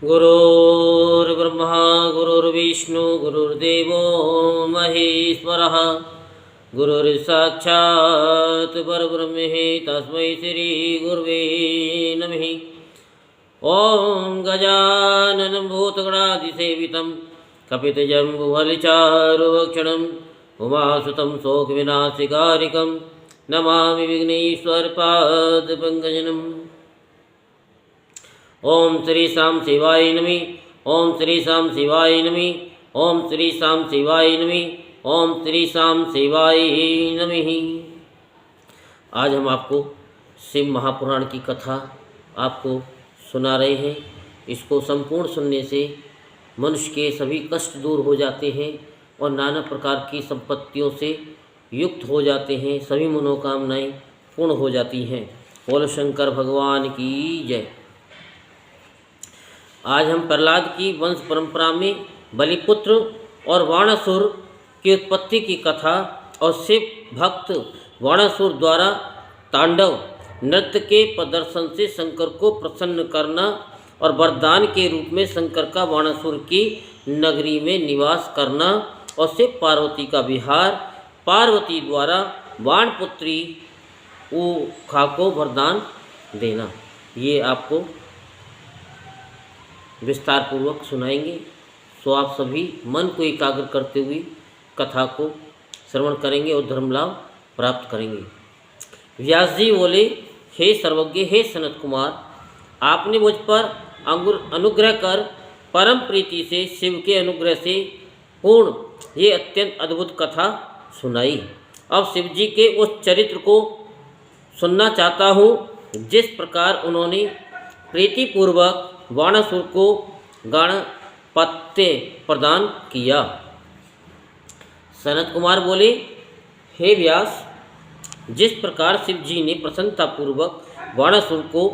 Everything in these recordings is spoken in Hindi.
गुरुर्ब्रह्मा गुरुर्विष्णु गुरुर्देवो महेश्वरः गुरुर्साक्षात् परब्रह्म तस्मै श्री गुरुवे नमः। ओं गजाननं भूतगणाधिसेवितं कपितजम्बुफलचारुभक्षणं उमासुतं शोकविनाशकारिकं नमामि विघ्नेश्वरपादपङ्कजम्। ओम श्री शाम शिवाय नमः। ओम श्री शाम शिवाय नमः। ओम श्री शाम शिवाय नमः। ओम श्री शाम शिवाय नमः। आज हम आपको शिव महापुराण की कथा आपको सुना रहे हैं। इसको संपूर्ण सुनने से मनुष्य के सभी कष्ट दूर हो जाते हैं और नाना प्रकार की संपत्तियों से युक्त हो जाते हैं, सभी मनोकामनाएं पूर्ण हो जाती हैं। बोलो शंकर भगवान की जय। आज हम प्रहलाद की वंश परंपरा में बलिपुत्र और वाणासुर की उत्पत्ति की कथा और शिव भक्त वाणासुर द्वारा तांडव नृत्य के प्रदर्शन से शंकर को प्रसन्न करना और वरदान के रूप में शंकर का वाणासुर की नगरी में निवास करना और शिव पार्वती का विहार, पार्वती द्वारा वाणपुत्री ऊखा को वरदान देना, ये आपको विस्तार पूर्वक सुनाएंगे। सो आप सभी मन को एकाग्र करते हुए कथा को श्रवण करेंगे और धर्म लाभ प्राप्त करेंगे। व्यास जी बोले, हे सर्वज्ञ, हे सनत कुमार, आपने मुझ पर अनुग्रह कर परम प्रीति से शिव के अनुग्रह से पूर्ण ये अत्यंत अद्भुत कथा सुनाई। अब शिव जी के उस चरित्र को सुनना चाहता हूँ जिस प्रकार उन्होंने प्रीतिपूर्वक वाणासुर को गणपत्य प्रदान किया। सनत कुमार बोले, हे व्यास, जिस प्रकार शिव जी ने प्रसन्नतापूर्वक वाणासुर को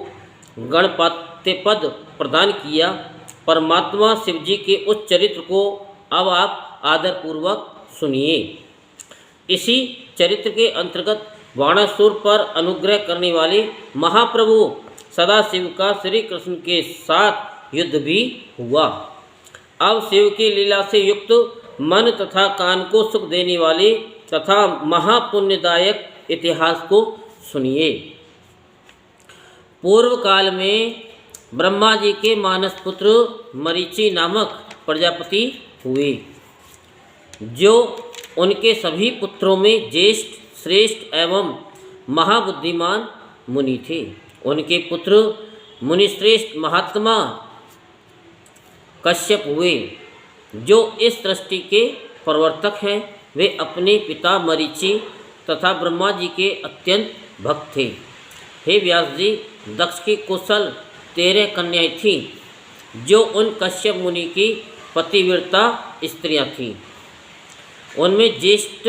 गणपत्य पद प्रदान किया, परमात्मा शिव जी के उस चरित्र को अब आप आदरपूर्वक सुनिए। इसी चरित्र के अंतर्गत वाणासुर पर अनुग्रह करने वाले महाप्रभु सदाशिव का श्री कृष्ण के साथ युद्ध भी हुआ। अब शिव की लीला से युक्त मन तथा कान को सुख देने वाले तथा महापुण्यदायक इतिहास को सुनिए। पूर्व काल में ब्रह्मा जी के मानस पुत्र मरीचि नामक प्रजापति हुए, जो उनके सभी पुत्रों में ज्येष्ठ, श्रेष्ठ एवं महाबुद्धिमान मुनि थे। उनके पुत्र मुनिश्रेष्ठ महात्मा कश्यप हुए, जो इस सृष्टि के प्रवर्तक हैं। वे अपने पिता मरीचि तथा ब्रह्मा जी के अत्यंत भक्त थे। हे व्यास जी, दक्ष की कुशल 13 कन्याएं थीं, जो उन कश्यप मुनि की पतिव्रता स्त्रियां थीं। उनमें ज्येष्ठ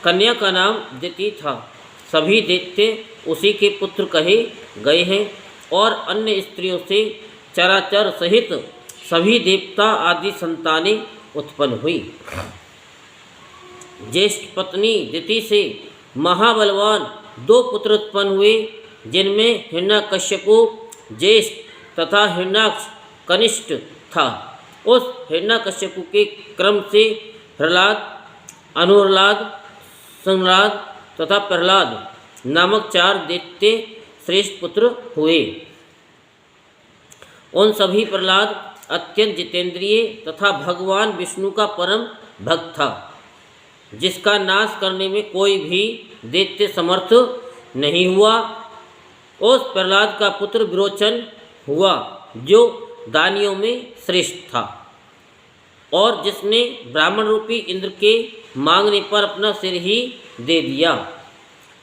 कन्या का नाम दिति था। सभी दैत्य उसी के पुत्र कहे गए हैं और अन्य स्त्रियों से चराचर सहित सभी देवता आदि संतानें उत्पन्न हुई। ज्येष्ठ पत्नी दिति से महाबलवान 2 पुत्र उत्पन्न हुए, जिनमें हिरण्यकश्यपु ज्येष्ठ तथा हिरण्याक्ष कनिष्ठ था। उस हिरण्यकश्यपु के क्रम से प्रहलाद, अनुप्रहलाद, संहलाद तथा प्रहलाद नामक 4 दैत्य श्रेष्ठ पुत्र हुए। उन सभी प्रहलाद अत्यंत जितेंद्रिय तथा भगवान विष्णु का परम भक्त था, जिसका नाश करने में कोई भी दैत्य समर्थ नहीं हुआ। उस प्रहलाद का पुत्र विरोचन हुआ, जो दानियों में श्रेष्ठ था और जिसने ब्राह्मण रूपी इंद्र के मांगने पर अपना सिर ही दे दिया।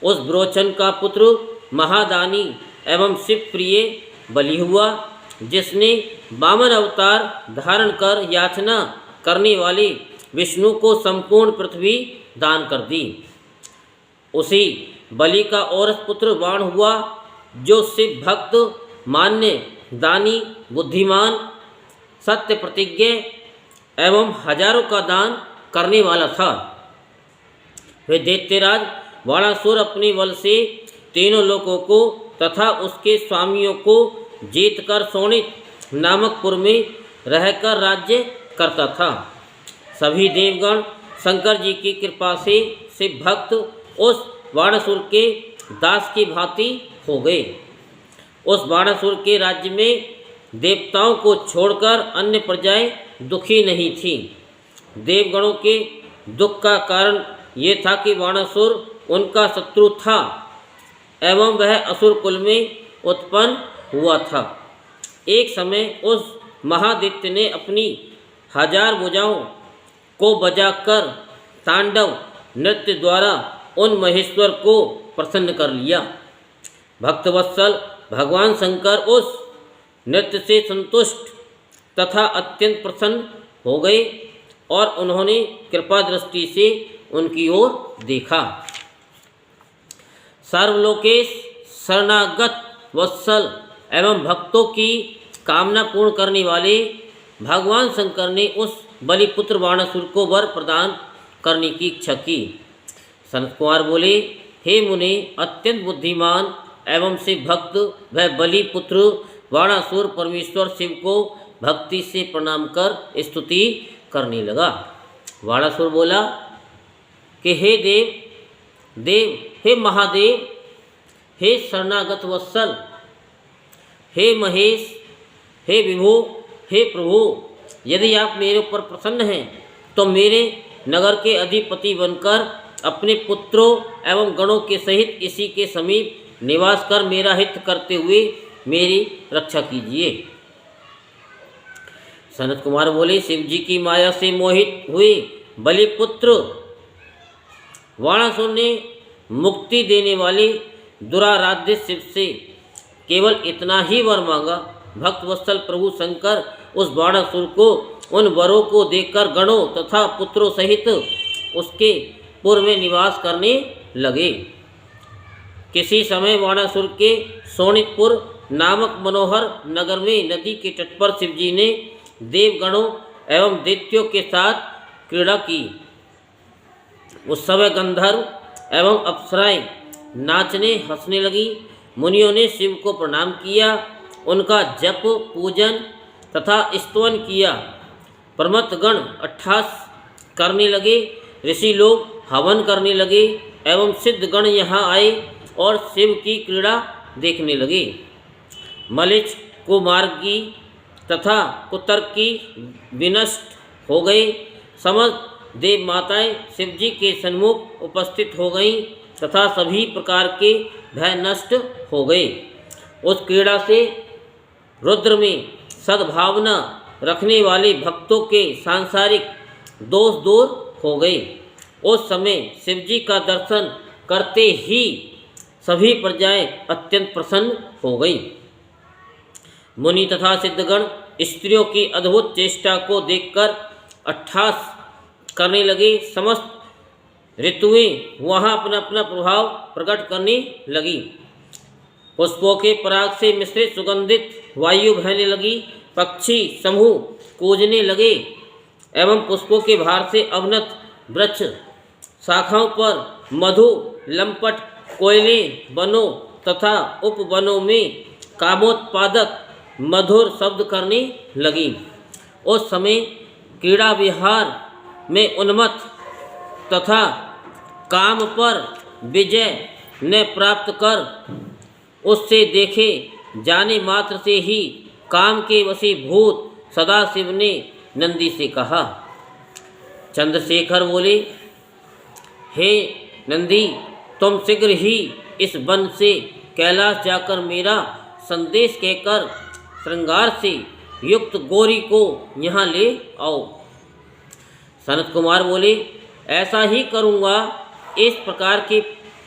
उस विरोचन का पुत्र महादानी एवं शिव प्रिय बलि हुआ, जिसने वामन अवतार धारण कर याचना करने वाले विष्णु को संपूर्ण पृथ्वी दान कर दी। उसी बलि का औरस पुत्र बाण हुआ, जो शिव भक्त, मान्य, दानी, बुद्धिमान, सत्य प्रतिज्ञ एवं हजारों का दान करने वाला था। वे दैत्यराज वाणासुर अपने बल से तीनों लोकों को तथा उसके स्वामियों को जीतकर शोणित नामकपुर में रहकर राज्य करता था। सभी देवगण शंकर जी की कृपा से शिव भक्त उस बाणासुर के दास की भांति हो गए। उस बाणासुर के राज्य में देवताओं को छोड़कर अन्य प्रजाएं दुखी नहीं थीं। देवगणों के दुख का कारण ये था कि बाणासुर उनका शत्रु था एवं वह असुर कुल में उत्पन्न हुआ था। एक समय उस महादित्य ने अपनी 1000 भुजाओं को बजाकर तांडव नृत्य द्वारा उन महेश्वर को प्रसन्न कर लिया। भक्तवत्सल भगवान शंकर उस नृत्य से संतुष्ट तथा अत्यंत प्रसन्न हो गए और उन्होंने कृपा दृष्टि से उनकी ओर देखा। सर्वलोकेश शरणागत वत्सल एवं भक्तों की कामना पूर्ण करने वाले भगवान शंकर ने उस बलिपुत्र बाणासुर को वर प्रदान करने की इच्छा की। सनत कुमार बोले, हे मुने, अत्यंत बुद्धिमान एवं शिव भक्त वह बलिपुत्र बाणासुर परमेश्वर शिव को भक्ति से प्रणाम कर स्तुति करने लगा। बाणासुर बोला कि हे देव, हे महादेव, हे शरणागत वत्सल, हे महेश, हे विभो, हे प्रभु, यदि आप मेरे ऊपर प्रसन्न हैं तो मेरे नगर के अधिपति बनकर अपने पुत्रों एवं गणों के सहित इसी के समीप निवास कर मेरा हित करते हुए मेरी रक्षा कीजिए। सनत कुमार बोले, शिव जी की माया से मोहित हुए बलिपुत्र बाणासुर ने मुक्ति देने वाले दुराराध्य शिव से केवल इतना ही वर मांगा। भक्तवत्सल प्रभु शंकर उस बाणासुर को उन वरों को देखकर गणों तथा पुत्रों सहित उसके पुर में निवास करने लगे। किसी समय बाणासुर के शोणितपुर नामक मनोहर नगर में नदी के तट पर शिवजी ने देवगणों एवं दैत्यों के साथ क्रीड़ा की। उस समय गंधर्व एवं अप्सराएं नाचने हंसने लगी। मुनियों ने शिव को प्रणाम किया, उनका जप पूजन तथा स्तवन किया। प्रमथगण अट्ठास करने लगे, ऋषि लोग हवन करने लगे एवं सिद्धगण यहाँ आए और शिव की क्रीड़ा देखने लगे। मलिच कुमार्गी तथा कुतर्की विनष्ट हो गए। समस्त देव माताएं शिवजी के सन्मुख उपस्थित हो गईं तथा सभी प्रकार के भय नष्ट हो गए। उस क्रीड़ा से रुद्र में सद्भावना रखने वाले भक्तों के सांसारिक दोष दूर हो गए। उस समय शिवजी का दर्शन करते ही सभी प्रजाएं अत्यंत प्रसन्न हो गई। मुनि तथा सिद्धगण स्त्रियों की अद्भुत चेष्टा को देखकर अट्ठास करने लगे। समस्त ऋतुएं वहाँ अपना अपना प्रभाव प्रकट करने लगी। पुष्पों के पराग से मिश्रित सुगंधित वायु बहने लगी। पक्षी समूह कूजने लगे एवं पुष्पों के भार से अवनत वृक्ष शाखाओं पर मधु लंपट कोयले वनों तथा उपवनों में कामोत्पादक मधुर शब्द करने लगी। उस समय क्रीड़ा विहार में उन्मत्त तथा काम पर विजय ने प्राप्त कर उससे देखे जाने मात्र से ही काम के वशीभूत सदाशिव ने नंदी से कहा। चंद्रशेखर बोले, हे नंदी, तुम शीघ्र ही इस वन से कैलाश जाकर मेरा संदेश कहकर श्रृंगार से युक्त गौरी को यहाँ ले आओ। सनत कुमार बोले, ऐसा ही करूँगा। इस प्रकार की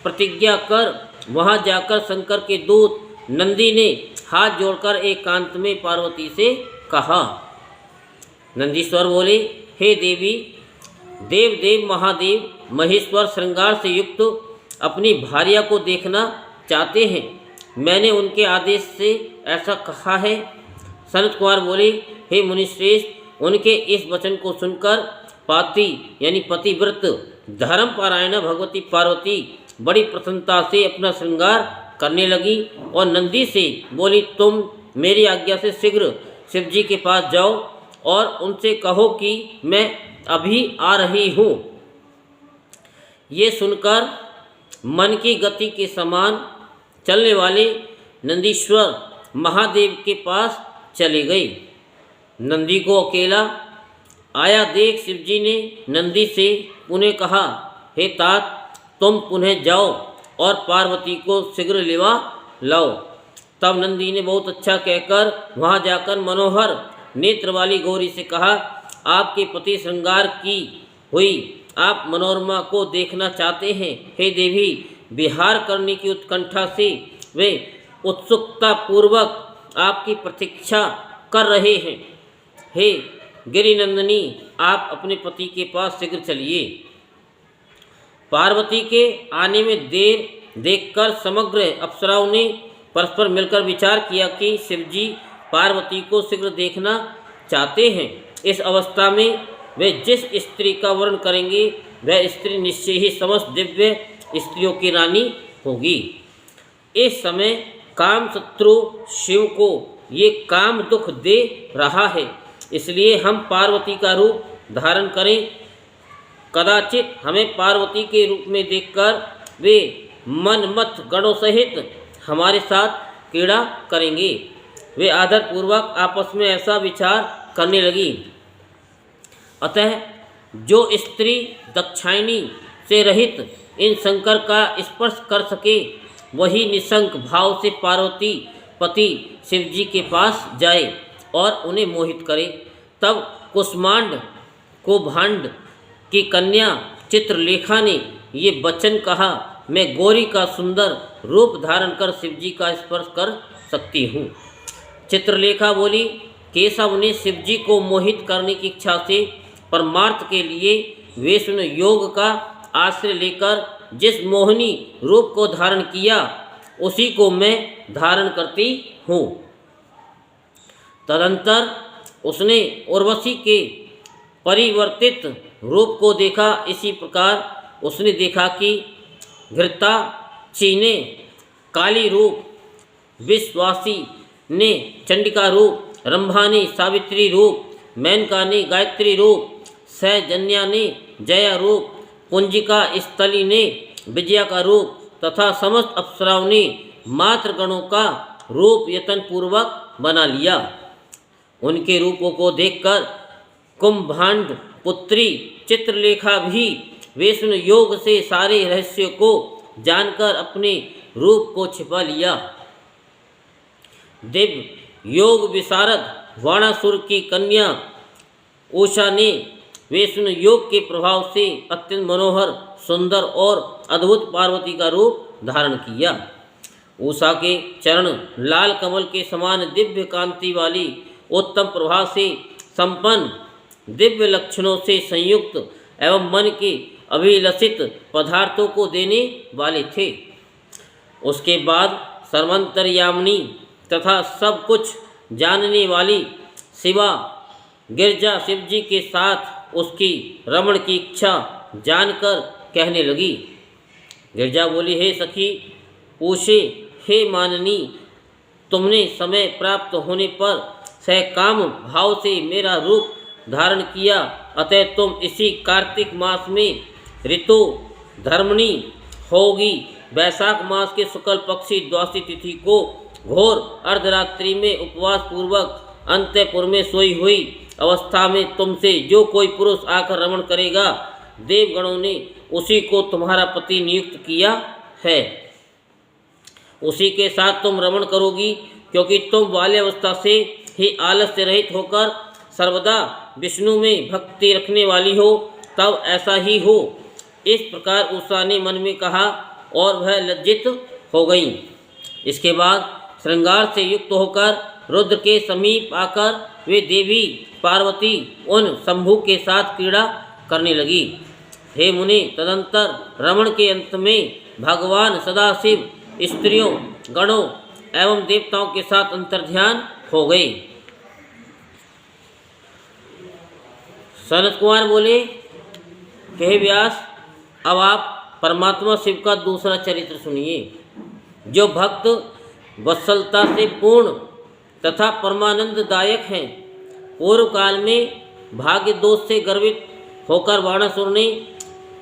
प्रतिज्ञा कर वहाँ जाकर शंकर के दूत नंदी ने हाथ जोड़कर एकांत में पार्वती से कहा। नंदीश्वर बोले, हे देवी, देव देव महादेव महेश्वर श्रृंगार से युक्त अपनी भार्या को देखना चाहते हैं। मैंने उनके आदेश से ऐसा कहा है। सनत कुमार बोले, हे मुनिश्रेष्ठ, उनके इस वचन को सुनकर पाति यानी पतिव्रत धर्म पारायण भगवती पार्वती बड़ी प्रसन्नता से अपना श्रृंगार करने लगी और नंदी से बोली, तुम मेरी आज्ञा से शीघ्र शिव जी के पास जाओ और उनसे कहो कि मैं अभी आ रही हूँ। ये सुनकर मन की गति के समान चलने वाले नंदीश्वर महादेव के पास चले गए। नंदी को अकेला आया देख शिवजी ने नंदी से पुनः कहा, हे तात, तुम पुनः जाओ और पार्वती को शीघ्र लिवा लाओ। तब नंदी ने बहुत अच्छा कहकर वहाँ जाकर मनोहर नेत्र वाली गौरी से कहा, आपके पति श्रृंगार की हुई आप मनोरमा को देखना चाहते हैं। हे देवी, विहार करने की उत्कंठा से वे उत्सुकता पूर्वक आपकी प्रतीक्षा कर रहे हैं। हे गिरिनंदिनी, आप अपने पति के पास शीघ्र चलिए। पार्वती के आने में देर देखकर समग्र अप्सराओं ने परस्पर मिलकर विचार किया कि शिवजी पार्वती को शीघ्र देखना चाहते हैं। इस अवस्था में वे जिस स्त्री का वर्ण करेंगे वह स्त्री निश्चय ही समस्त दिव्य स्त्रियों की रानी होगी। इस समय काम शत्रु शिव को ये काम दुख दे रहा है, इसलिए हम पार्वती का रूप धारण करें। कदाचित हमें पार्वती के रूप में देखकर वे मनमत गणों सहित हमारे साथ क्रीड़ा करेंगे। वे आदरपूर्वक आपस में ऐसा विचार करने लगी। अतः जो स्त्री दक्षायणी से रहित इन शंकर का स्पर्श कर सके वही निशंक भाव से पार्वती पति शिवजी के पास जाए और उन्हें मोहित करे। तब कुष्मांड को भांड की कन्या चित्रलेखा ने ये वचन कहा, मैं गौरी का सुंदर रूप धारण कर शिवजी का स्पर्श कर सकती हूँ। चित्रलेखा बोली, केशव ने शिवजी को मोहित करने की इच्छा से परमार्थ के लिए वैष्णव योग का आश्रय लेकर जिस मोहिनी रूप को धारण किया उसी को मैं धारण करती हूँ। तदंतर उसने उर्वशी के परिवर्तित रूप को देखा। इसी प्रकार उसने देखा कि घृताची ने काली रूप, विश्वासी ने चंडिका रूप, रंभा ने सावित्री रूप, मेनका ने गायत्री रूप, सहजन्या ने जया रूप, पुंजिका स्थली ने विजया का रूप तथा समस्त अप्सराओं ने मातृगणों का रूप यत्नपूर्वक बना लिया। उनके रूपों को देखकर कुंभांड पुत्री चित्रलेखा भी वैष्णव योग से सारे रहस्यों को जानकर अपने रूप को छिपा लिया। दिव्य योग विशारद वाणासुर की कन्या उषा ने वैष्णव योग के प्रभाव से अत्यंत मनोहर, सुंदर और अद्भुत पार्वती का रूप धारण किया। उषा के चरण लाल कमल के समान दिव्य कांति वाली उत्तम प्रभा से संपन्न, दिव्य लक्षणों से संयुक्त एवं मन के अभिलषित पदार्थों को देने वाले थे। उसके बाद सर्वंतर्यामिनी तथा सब कुछ जानने वाली शिवा गिरजा शिवजी के साथ उसकी रमण की इच्छा जानकर कहने लगी। गिरजा बोली, हे सखी उषे, हे माननी, तुमने समय प्राप्त होने पर सहकाम भाव से मेरा रूप धारण किया, अतः तुम इसी कार्तिक मास में ऋतु धर्मणी होगी। वैशाख मास के शुक्ल पक्षी द्वादशी तिथि को घोर अर्धरात्रि में उपवास पूर्वक अंतपुर में सोई हुई अवस्था में तुमसे जो कोई पुरुष आकर रमण करेगा, देवगणों ने उसी को तुम्हारा पति नियुक्त किया है। उसी के साथ तुम रमण करोगी, क्योंकि तुम बाल्यावस्था से ही आलस्य रहित होकर सर्वदा विष्णु में भक्ति रखने वाली हो। तब ऐसा ही हो। इस प्रकार उषा ने मन में कहा और वह लज्जित हो गई। इसके बाद श्रृंगार से युक्त होकर रुद्र के समीप आकर वे देवी पार्वती उन शंभु के साथ क्रीड़ा करने लगी। हे मुनि, तदंतर रमण के अंत में भगवान सदाशिव स्त्रियों, गणों एवं देवताओं के साथ अंतर्ध्यान हो गए। सनत कुमार बोले, हे व्यास, अब आप परमात्मा शिव का दूसरा चरित्र सुनिए। जो भक्त वत्सलता से पूर्ण तथा परमानंददायक हैं। पूर्व काल में भाग्य दोष से गर्वित होकर बाणासुर ने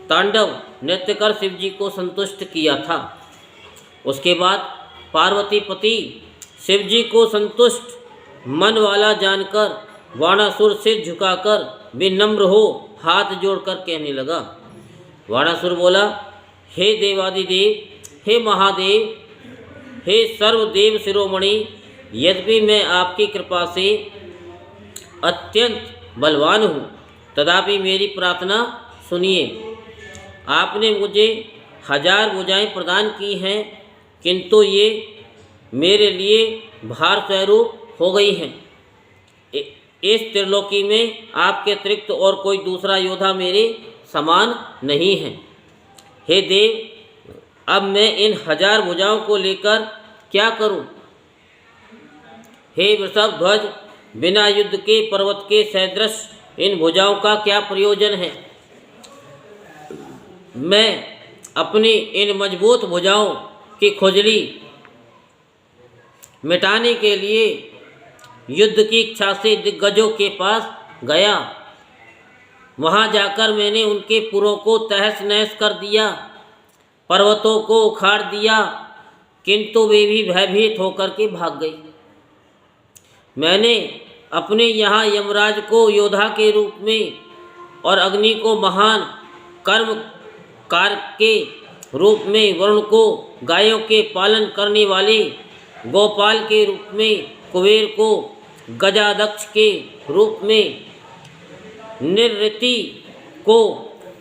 तांडव नृत्य कर शिव जी को संतुष्ट किया था। उसके बाद पार्वती पति शिव जी को संतुष्ट मन वाला जानकर बाणासुर सिर झुकाकर विनम्र हो हाथ जोड़कर कहने लगा। बाणासुर बोला, हे देवादिदेव, हे महादेव, हे सर्वदेव शिरोमणि, यद्यपि मैं आपकी कृपा से अत्यंत बलवान हूँ, तथापि मेरी प्रार्थना सुनिए। आपने मुझे 1000 भुजाएं प्रदान की हैं, किंतु ये मेरे लिए भार स्वरूप हो गई हैं। इस त्रिलोकी में आपके अतिरिक्त और कोई दूसरा योद्धा मेरे समान नहीं है। हे देव, अब मैं इन 1000 भुजाओं को लेकर क्या करूं? हे वृषभ ध्वज, बिना युद्ध के पर्वत के सदृश इन भुजाओं का क्या प्रयोजन है? मैं अपनी इन मजबूत भुजाओं की खुजली मिटाने के लिए युद्ध की इच्छा से दिग्गजों के पास गया। वहां जाकर मैंने उनके पुरों को तहस नहस कर दिया, पर्वतों को उखाड़ दिया, किंतु वे भी भयभीत होकर के भाग गई। मैंने अपने यहाँ यमराज को योद्धा के रूप में और अग्नि को महान कर्मकार के रूप में, वरुण को गायों के पालन करने वाले गोपाल के रूप में, कुबेर को गजादक्ष के रूप में, निरृति को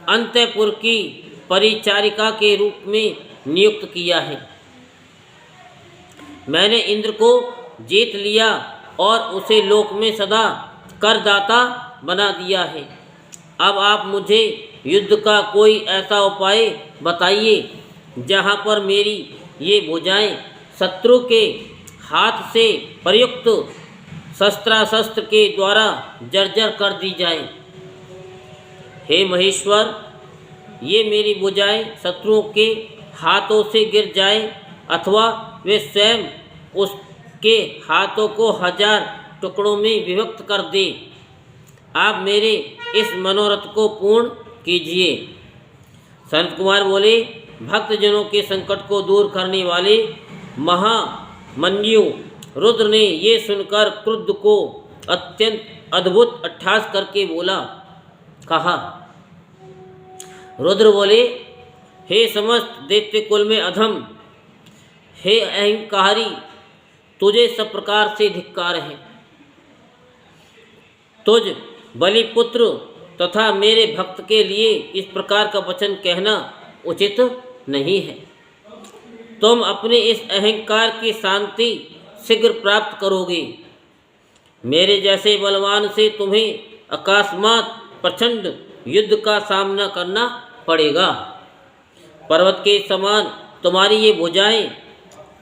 अंतःपुर की परिचारिका के रूप में नियुक्त किया है। मैंने इंद्र को जीत लिया और उसे लोक में सदा करदाता बना दिया है। अब आप मुझे युद्ध का कोई ऐसा उपाय बताइए जहाँ पर मेरी ये भुजाएं शत्रु के हाथ से प्रयुक्त शस्त्रास्त्र के द्वारा जर्जर कर दी जाएं। हे महेश्वर, ये मेरी भुजाएं शत्रुओं के हाथों से गिर जाएं अथवा वे स्वयं उसके हाथों को 1000 टुकड़ों में विभक्त कर दे। आप मेरे इस मनोरथ को पूर्ण कीजिए। सनत कुमार बोले, भक्तजनों के संकट को दूर करने वाले महामन्यु रुद्र ने ये सुनकर क्रुद्ध को अत्यंत अद्भुत अट्टहास करके कहा। रुद्र बोले, हे समस्त दैत्य कुल में अधम, हे अहंकारी, तुझे सब प्रकार से धिक्कार है। तुझ बलिपुत्र तथा मेरे भक्त के लिए इस प्रकार का वचन कहना उचित नहीं है। तुम अपने इस अहंकार की शांति शीघ्र प्राप्त करोगे। मेरे जैसे बलवान से तुम्हें अकस्मात प्रचंड युद्ध का सामना करना पड़ेगा। पर्वत के समान तुम्हारी ये भुजाएं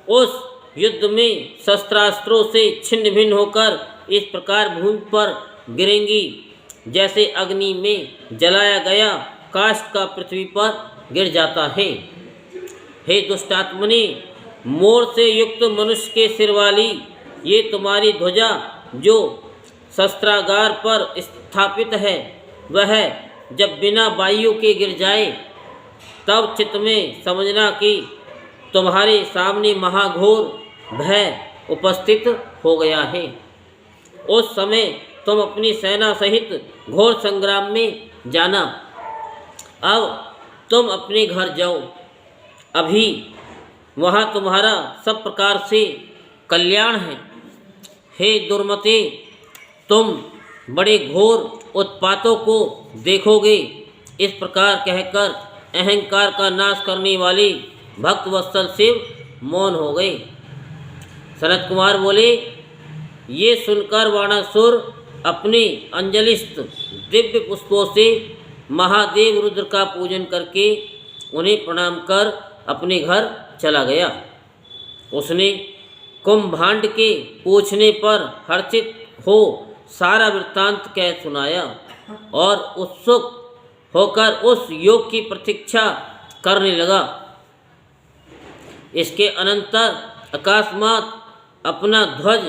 उस युद्ध में शस्त्रास्त्रों से छिन्न भिन्न होकर इस प्रकार भूमि पर गिरेंगी जैसे अग्नि में जलाया गया काष्ठ का पृथ्वी पर गिर जाता है। हे दुष्टात्मने, मोर से युक्त मनुष्य के सिर वाली ये तुम्हारी ध्वजा जो शस्त्रागार पर स्थापित है, वह जब बिना वायु के गिर जाए तब चित्त में समझना कि तुम्हारे सामने महाघोर भय उपस्थित हो गया है। उस समय तुम अपनी सेना सहित घोर संग्राम में जाना। अब तुम अपने घर जाओ, अभी वहाँ तुम्हारा सब प्रकार से कल्याण है। हे दुर्मते, तुम बड़े घोर उत्पातों को देखोगे। इस प्रकार कहकर अहंकार का नाश करने वाले भक्तवत्सल शिव मौन हो गए। सनत कुमार बोले, ये सुनकर बाणासुर अपने अंजलिस्त दिव्य पुष्पों से महादेव रुद्र का पूजन करके उन्हें प्रणाम कर अपने घर चला गया। उसने कुंभांड के पूछने पर हर्षित हो सारा वृत्तांत कह सुनाया और उत्सुक होकर उस योग की प्रतीक्षा करने लगा। इसके अनंतर अकस्मात अपना ध्वज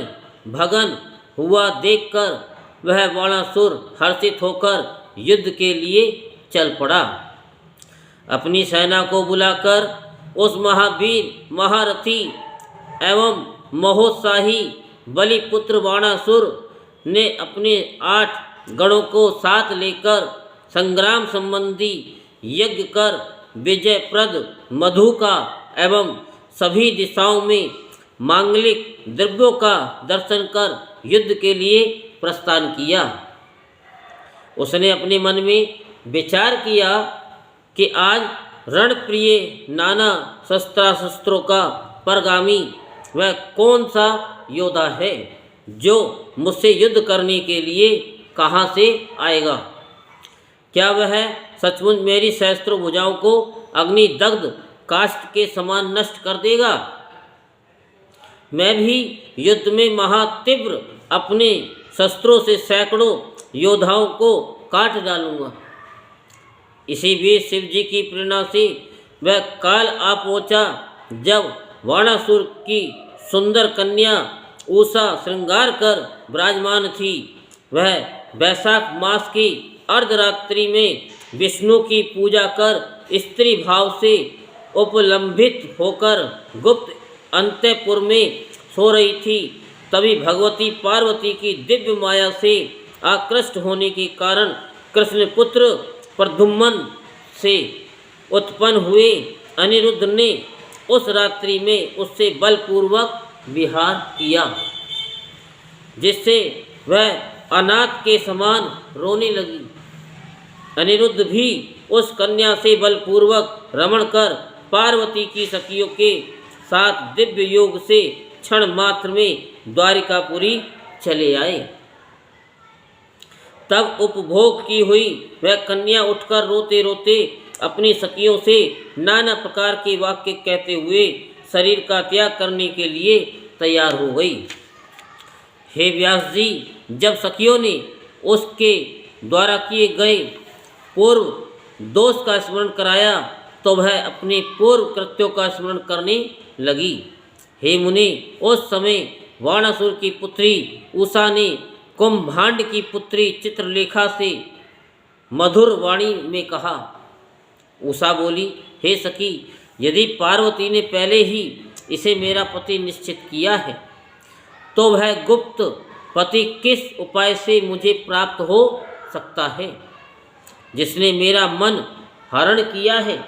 भगन हुआ देखकर वह बाणासुर हर्षित होकर युद्ध के लिए चल पड़ा। अपनी सेना को बुलाकर उस महावीर महारथी एवं महोत्साही बलिपुत्र बाणासुर ने अपने 8 गणों को साथ लेकर संग्राम संबंधी यज्ञ कर विजयप्रद मधु का एवं सभी दिशाओं में मांगलिक द्रव्यों का दर्शन कर युद्ध के लिए प्रस्थान किया। उसने अपने मन में विचार किया कि आज रणप्रिय नाना शस्त्रों का परगामी वह कौन सा योद्धा है जो मुझसे युद्ध करने के लिए कहाँ से आएगा। क्या वह सचमुच मेरी सहस्त्र भुजाओं को अग्निदग्ध काष्ठ के समान नष्ट कर देगा। मैं भी युद्ध में महातीव्र अपने शस्त्रों से सैकड़ों योद्धाओं को काट डालूंगा। इसी बीच शिव जी की प्रेरणा से वह काल आ पहुँचा जब बाणासुर की सुंदर कन्या उषा श्रृंगार कर विराजमान थी। वह वैशाख मास की अर्धरात्रि में विष्णु की पूजा कर स्त्री भाव से उपलंबित होकर गुप्त अंतःपुर में सो रही थी। तभी भगवती पार्वती की दिव्य माया से आकृष्ट होने के कारण कृष्ण पुत्र प्रद्युम्न से उत्पन्न हुए अनिरुद्ध ने उस रात्रि में उससे बलपूर्वक विहार किया, जिससे वह अनाथ के समान रोने लगी। अनिरुद्ध भी उस कन्या से बलपूर्वक रमण कर पार्वती की सखियों के साथ दिव्य योग से क्षण मात्र में द्वारिकापुरी चले आए। तब उपभोग की हुई वह कन्या उठकर रोते रोते अपनी सखियों से नाना प्रकार के वाक्य कहते हुए शरीर का त्याग करने के लिए तैयार हो गई। हे व्यास जी, जब सखियों ने उसके द्वारा किए गए पूर्व दोष का स्मरण कराया तो वह अपने पूर्व कृत्यों का स्मरण करने लगी। हे मुनि, उस समय बाणासुर की पुत्री उषा ने कुंभांड की पुत्री चित्रलेखा से मधुर वाणी में कहा। उषा बोली, हे सखी, यदि पार्वती ने पहले ही इसे मेरा पति निश्चित किया है तो वह गुप्त पति किस उपाय से मुझे प्राप्त हो सकता है। जिसने मेरा मन हरण किया है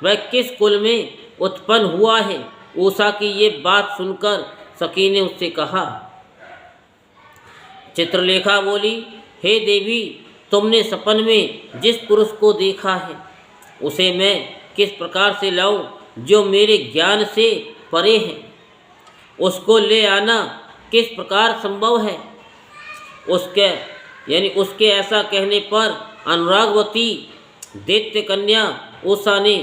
वह किस कुल में उत्पन्न हुआ है। उषा की ये बात सुनकर सखी ने उससे कहा। चित्रलेखा बोली, हे देवी, तुमने सपन में जिस पुरुष को देखा है उसे मैं किस प्रकार से लाऊं जो मेरे ज्ञान से परे है। उसको ले आना किस प्रकार संभव है। उसके ऐसा कहने पर अनुरागवती दैत्य कन्या उषा ने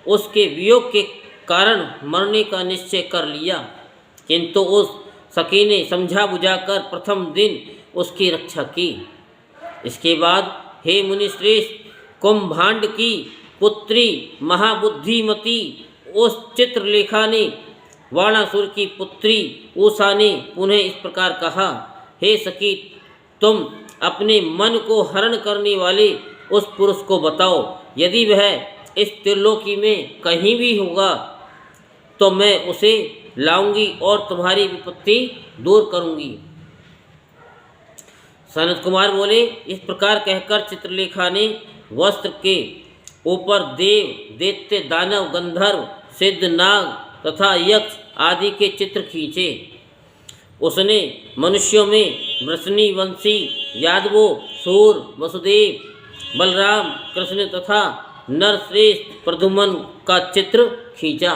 उसके वियोग के कारण मरने का निश्चय कर लिया, किंतु उस सखी ने समझा बुझाकर प्रथम दिन उसकी रक्षा की। इसके बाद हे मुनिश्रेष्ठ, कुंभांड की पुत्री महाबुद्धिमती उस चित्रलेखा ने बाणासुर की पुत्री उषा ने पुनः इस प्रकार कहा। हे सखी, तुम अपने मन को हरण करने वाले उस पुरुष को बताओ। यदि वह इस त्रिलोकी में कहीं भी होगा तो मैं उसे लाऊंगी और तुम्हारी विपत्ति दूर करूंगी। सनत कुमार बोले, इस प्रकार कहकर चित्रलेखा ने वस्त्र के ऊपर देव, दैत्य, दानव, गंधर्व, सिद्ध, नाग तथा यक्ष आदि के चित्र खींचे। उसने मनुष्यों में वृषणी वंशी, यादवों, सूर, वसुदेव, बलराम, कृष्ण तथा नरश्रेष्ठ प्रद्युम्न का चित्र खींचा।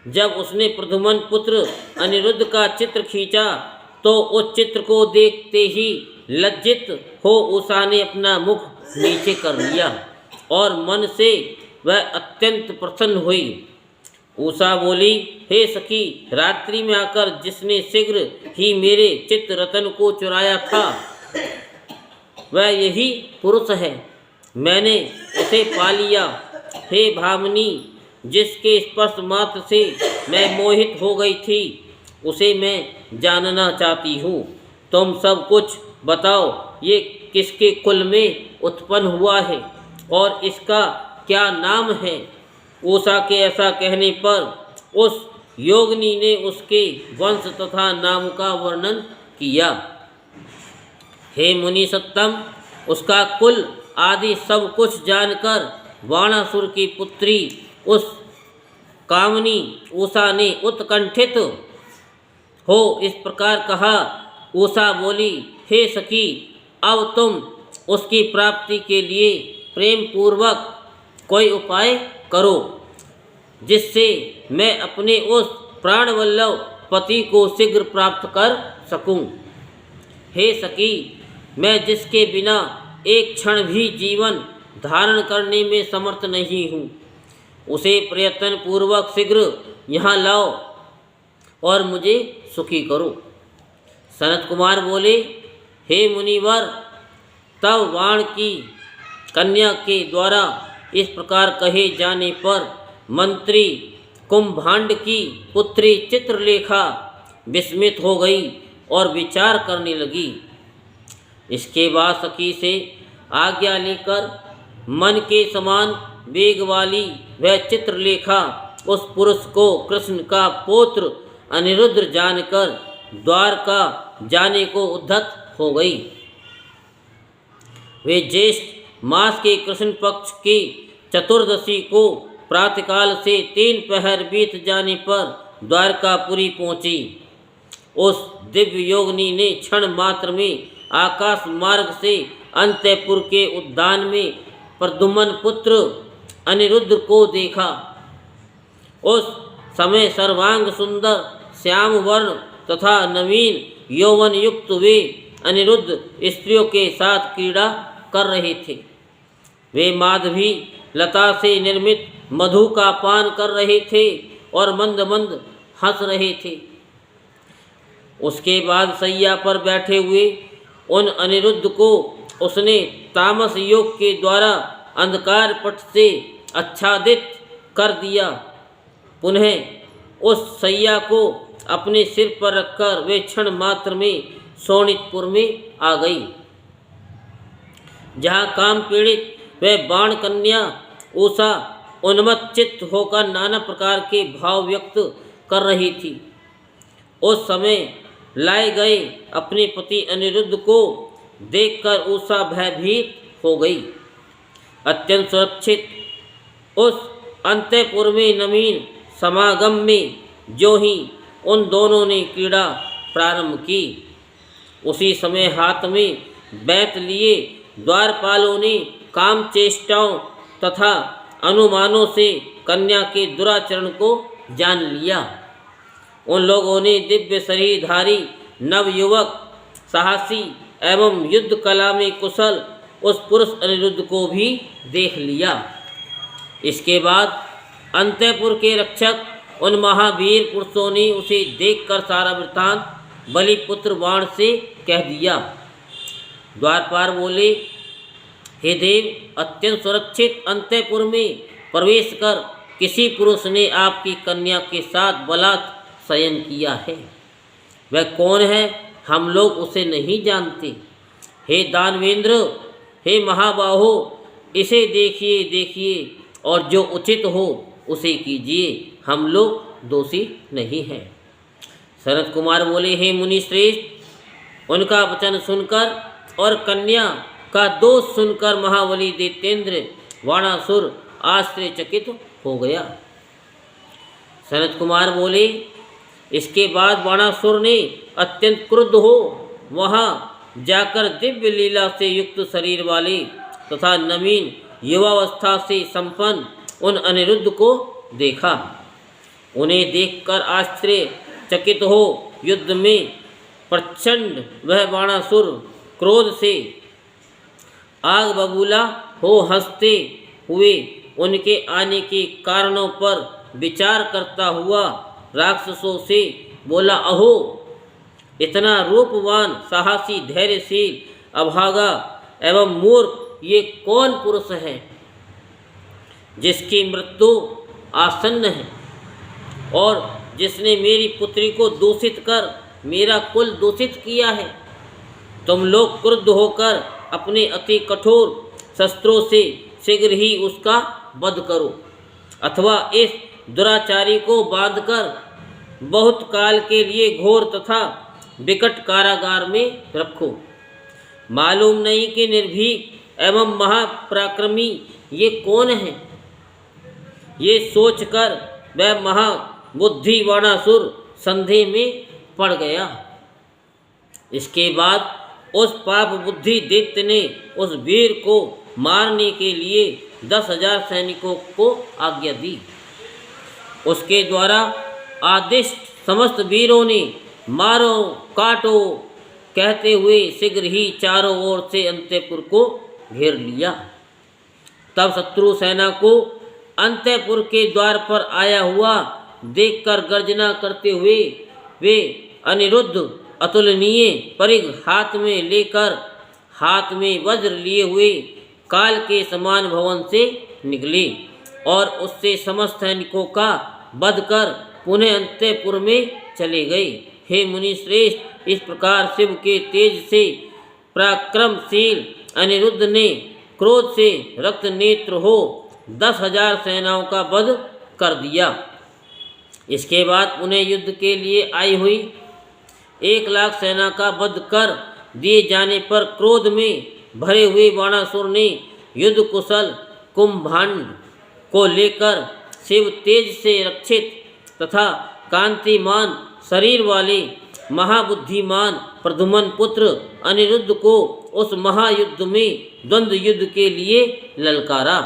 जब उसने प्रद्युम्न पुत्र अनिरुद्ध का चित्र खींचा तो उस चित्र को देखते ही लज्जित हो उषा ने अपना मुख नीचे कर लिया और मन से वह अत्यंत प्रसन्न हुई। उषा बोली, हे सखी, रात्रि में आकर जिसने शीघ्र ही मेरे चित्त रतन को चुराया था वह यही पुरुष है। मैंने उसे पा लिया। हे भामिनी, जिसके स्पर्श मात्र से मैं मोहित हो गई थी, उसे मैं जानना चाहती हूँ। तुम सब कुछ बताओ, ये किसके कुल में उत्पन्न हुआ है और इसका क्या नाम है। उषा के ऐसा कहने पर उस योगिनी ने उसके वंश तथा नाम का वर्णन किया। हे मुनि सत्तम, उसका कुल आदि सब कुछ जानकर बाणासुर की पुत्री उस कामनी उषा ने उत्कंठित हो इस प्रकार कहा। उषा बोली, हे सखी, अब तुम उसकी प्राप्ति के लिए प्रेम पूर्वक कोई उपाय करो, जिससे मैं अपने उस प्राणवल्लभ पति को शीघ्र प्राप्त कर सकूं। हे सखी, मैं जिसके बिना एक क्षण भी जीवन धारण करने में समर्थ नहीं हूँ, उसे प्रयत्न पूर्वक शीघ्र यहाँ लाओ और मुझे सुखी करो। सनत कुमार बोले, हे मुनिवर, तब वाण की कन्या के द्वारा इस प्रकार कहे जाने पर मंत्री कुंभांड की पुत्री चित्रलेखा विस्मित हो गई और विचार करने लगी। इसके बाद सखी से आज्ञा लेकर मन के समान वेग वाली वह चित्रलेखा उस पुरुष को कृष्ण का पौत्र अनिरुद्ध जानकर द्वारका जाने को उद्यत हो गई। वे ज्येष्ठ मास के कृष्ण पक्ष की चतुर्दशी को प्रातःकाल से 3 पहर बीत जाने पर द्वारकापुरी पहुँची। उस दिव्य योगिनी ने क्षण मात्र में आकाश मार्ग से अंतःपुर के उद्यान में प्रद्युम्न पुत्र अनिरुद्ध को देखा। उस समय सर्वांग सुंदर श्याम वर्ण तथा नवीन यौवन युक्त वे अनिरुद्ध स्त्रियों के साथ क्रीड़ा कर रहे थे। वे माधवी लता से निर्मित मधु का पान कर रहे थे और मंद मंद हंस रहे थे। उसके बाद सैया पर बैठे हुए उन अनिरुद्ध को उसने तामस योग के द्वारा अंधकार पट से आच्छादित कर दिया। पुनः उस सैया को अपने सिर पर रखकर वे क्षण मात्र में शोणितपुर में आ गई, जहाँ काम पीड़ित वह बाण कन्या उषा उन्मत्त चित्त होकर नाना प्रकार के भाव व्यक्त कर रही थी। उस समय लाए गए अपने पति अनिरुद्ध को देखकर उषा भयभीत हो गई। अत्यंत सुरक्षित उस अंतःपुर में नवीन समागम में जो ही उन दोनों ने क्रीड़ा प्रारंभ की, उसी समय हाथ में बैत लिए द्वारपालों ने काम चेष्टाओं तथा अनुमानों से कन्या के दुराचरण को जान लिया। उन लोगों ने दिव्य शरीरधारी नवयुवक साहसी एवं युद्ध कला में कुशल उस पुरुष अनिरुद्ध को भी देख लिया। इसके बाद अंतःपुर के रक्षक उन महावीर पुरुषों ने उसे देखकर सारा वृत्तांत बलिपुत्र बाण से कह दिया। द्वारपाल बोले, हे देव, अत्यंत सुरक्षित अंतःपुर में प्रवेश कर किसी पुरुष ने आपकी कन्या के साथ बलात् शयन किया है। वह कौन है, हम लोग उसे नहीं जानते। हे दानवेंद्र, हे महाबाहो, इसे देखिए देखिए और जो उचित हो उसे कीजिए, हम लोग दोषी नहीं हैं। सनत कुमार बोले, हे मुनि श्रेष्ठ, उनका वचन सुनकर और कन्या का दोष सुनकर महाबली दैत्येंद्र बाणासुर आश्चर्यचकित हो गया। सनत कुमार बोले, इसके बाद बाणासुर ने अत्यंत क्रुद्ध हो वहाँ जाकर दिव्य लीला से युक्त शरीर वाले तथा नवीन युवावस्था से संपन्न उन अनिरुद्ध को देखा। उन्हें देखकर आश्चर्यचकित हो युद्ध में प्रचंड वह बाणासुर क्रोध से आग बबूला हो हंसते हुए उनके आने के कारणों पर विचार करता हुआ राक्षसों से बोला, अहो, इतना रूपवान साहसी धैर्यशील अभागा एवं मूर्ख ये कौन पुरुष है जिसकी मृत्यु आसन्न है और जिसने मेरी पुत्री को दूषित कर मेरा कुल दूषित किया है। तुम लोग क्रुद्ध होकर अपने अति कठोर शस्त्रों से शीघ्र ही उसका वध करो, अथवा इस दुराचारी को बांधकर बहुत काल के लिए घोर तथा विकट कारागार में रखो। मालूम नहीं कि निर्भीक एवं महापराक्रमी ये कौन है। ये सोचकर वह महाबुद्धि बाणासुर संदेह में पड़ गया। इसके बाद उस पाप बुद्धि दैत्य ने उस वीर को मारने के लिए 10,000 सैनिकों को आज्ञा दी। उसके द्वारा आदिष्ट समस्त वीरों ने मारो काटो कहते हुए शीघ्र ही चारों ओर से अंतःपुर को घेर लिया। तब शत्रु सेना को अंतःपुर के द्वार पर आया हुआ देखकर गर्जना करते हुए वे अनिरुद्ध अतुलनीय परिघ हाथ में लेकर हाथ में वज्र लिए हुए काल के समान भवन से निकले और उससे समस्त सैनिकों का वध कर पुनः अंतःपुर में चले गए। हे मुनि श्रेष्ठ, इस प्रकार शिव के तेज से पराक्रमशील अनिरुद्ध ने क्रोध से रक्त नेत्र हो 10,000 सेनाओं का वध कर दिया। इसके बाद पुनः युद्ध के लिए आई हुई 1,00,000 सेना का वध कर दिए जाने पर क्रोध में भरे हुए बाणासुर ने युद्ध कुशल कुंभांड को लेकर शिव तेज से रक्षित तथा कांतिमान शरीर वाले महाबुद्धिमान प्रद्युम्न पुत्र अनिरुद्ध को उस महायुद्ध में द्वंद्व युद्ध के लिए ललकारा।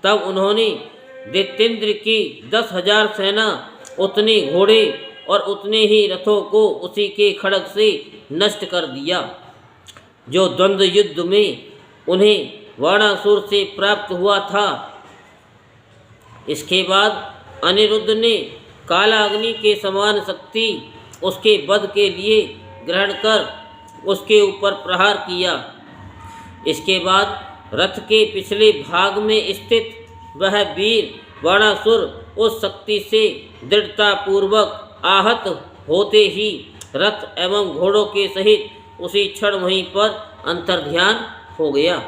तब उन्होंने दैत्येंद्र की 10,000 सेना, उतने घोड़े और उतने ही रथों को उसी के खड्ग से नष्ट कर दिया जो द्वंद्व युद्ध में उन्हें बाणासुर से प्राप्त हुआ था। इसके बाद अनिरुद्ध ने कालाग्नि के समान शक्ति उसके वध के लिए ग्रहण कर उसके ऊपर प्रहार किया। इसके बाद रथ के पिछले भाग में स्थित वह वीर बाणासुर उस शक्ति से दृढ़ता पूर्वक आहत होते ही रथ एवं घोड़ों के सहित उसी क्षण वहीं पर अंतर्ध्यान हो गया।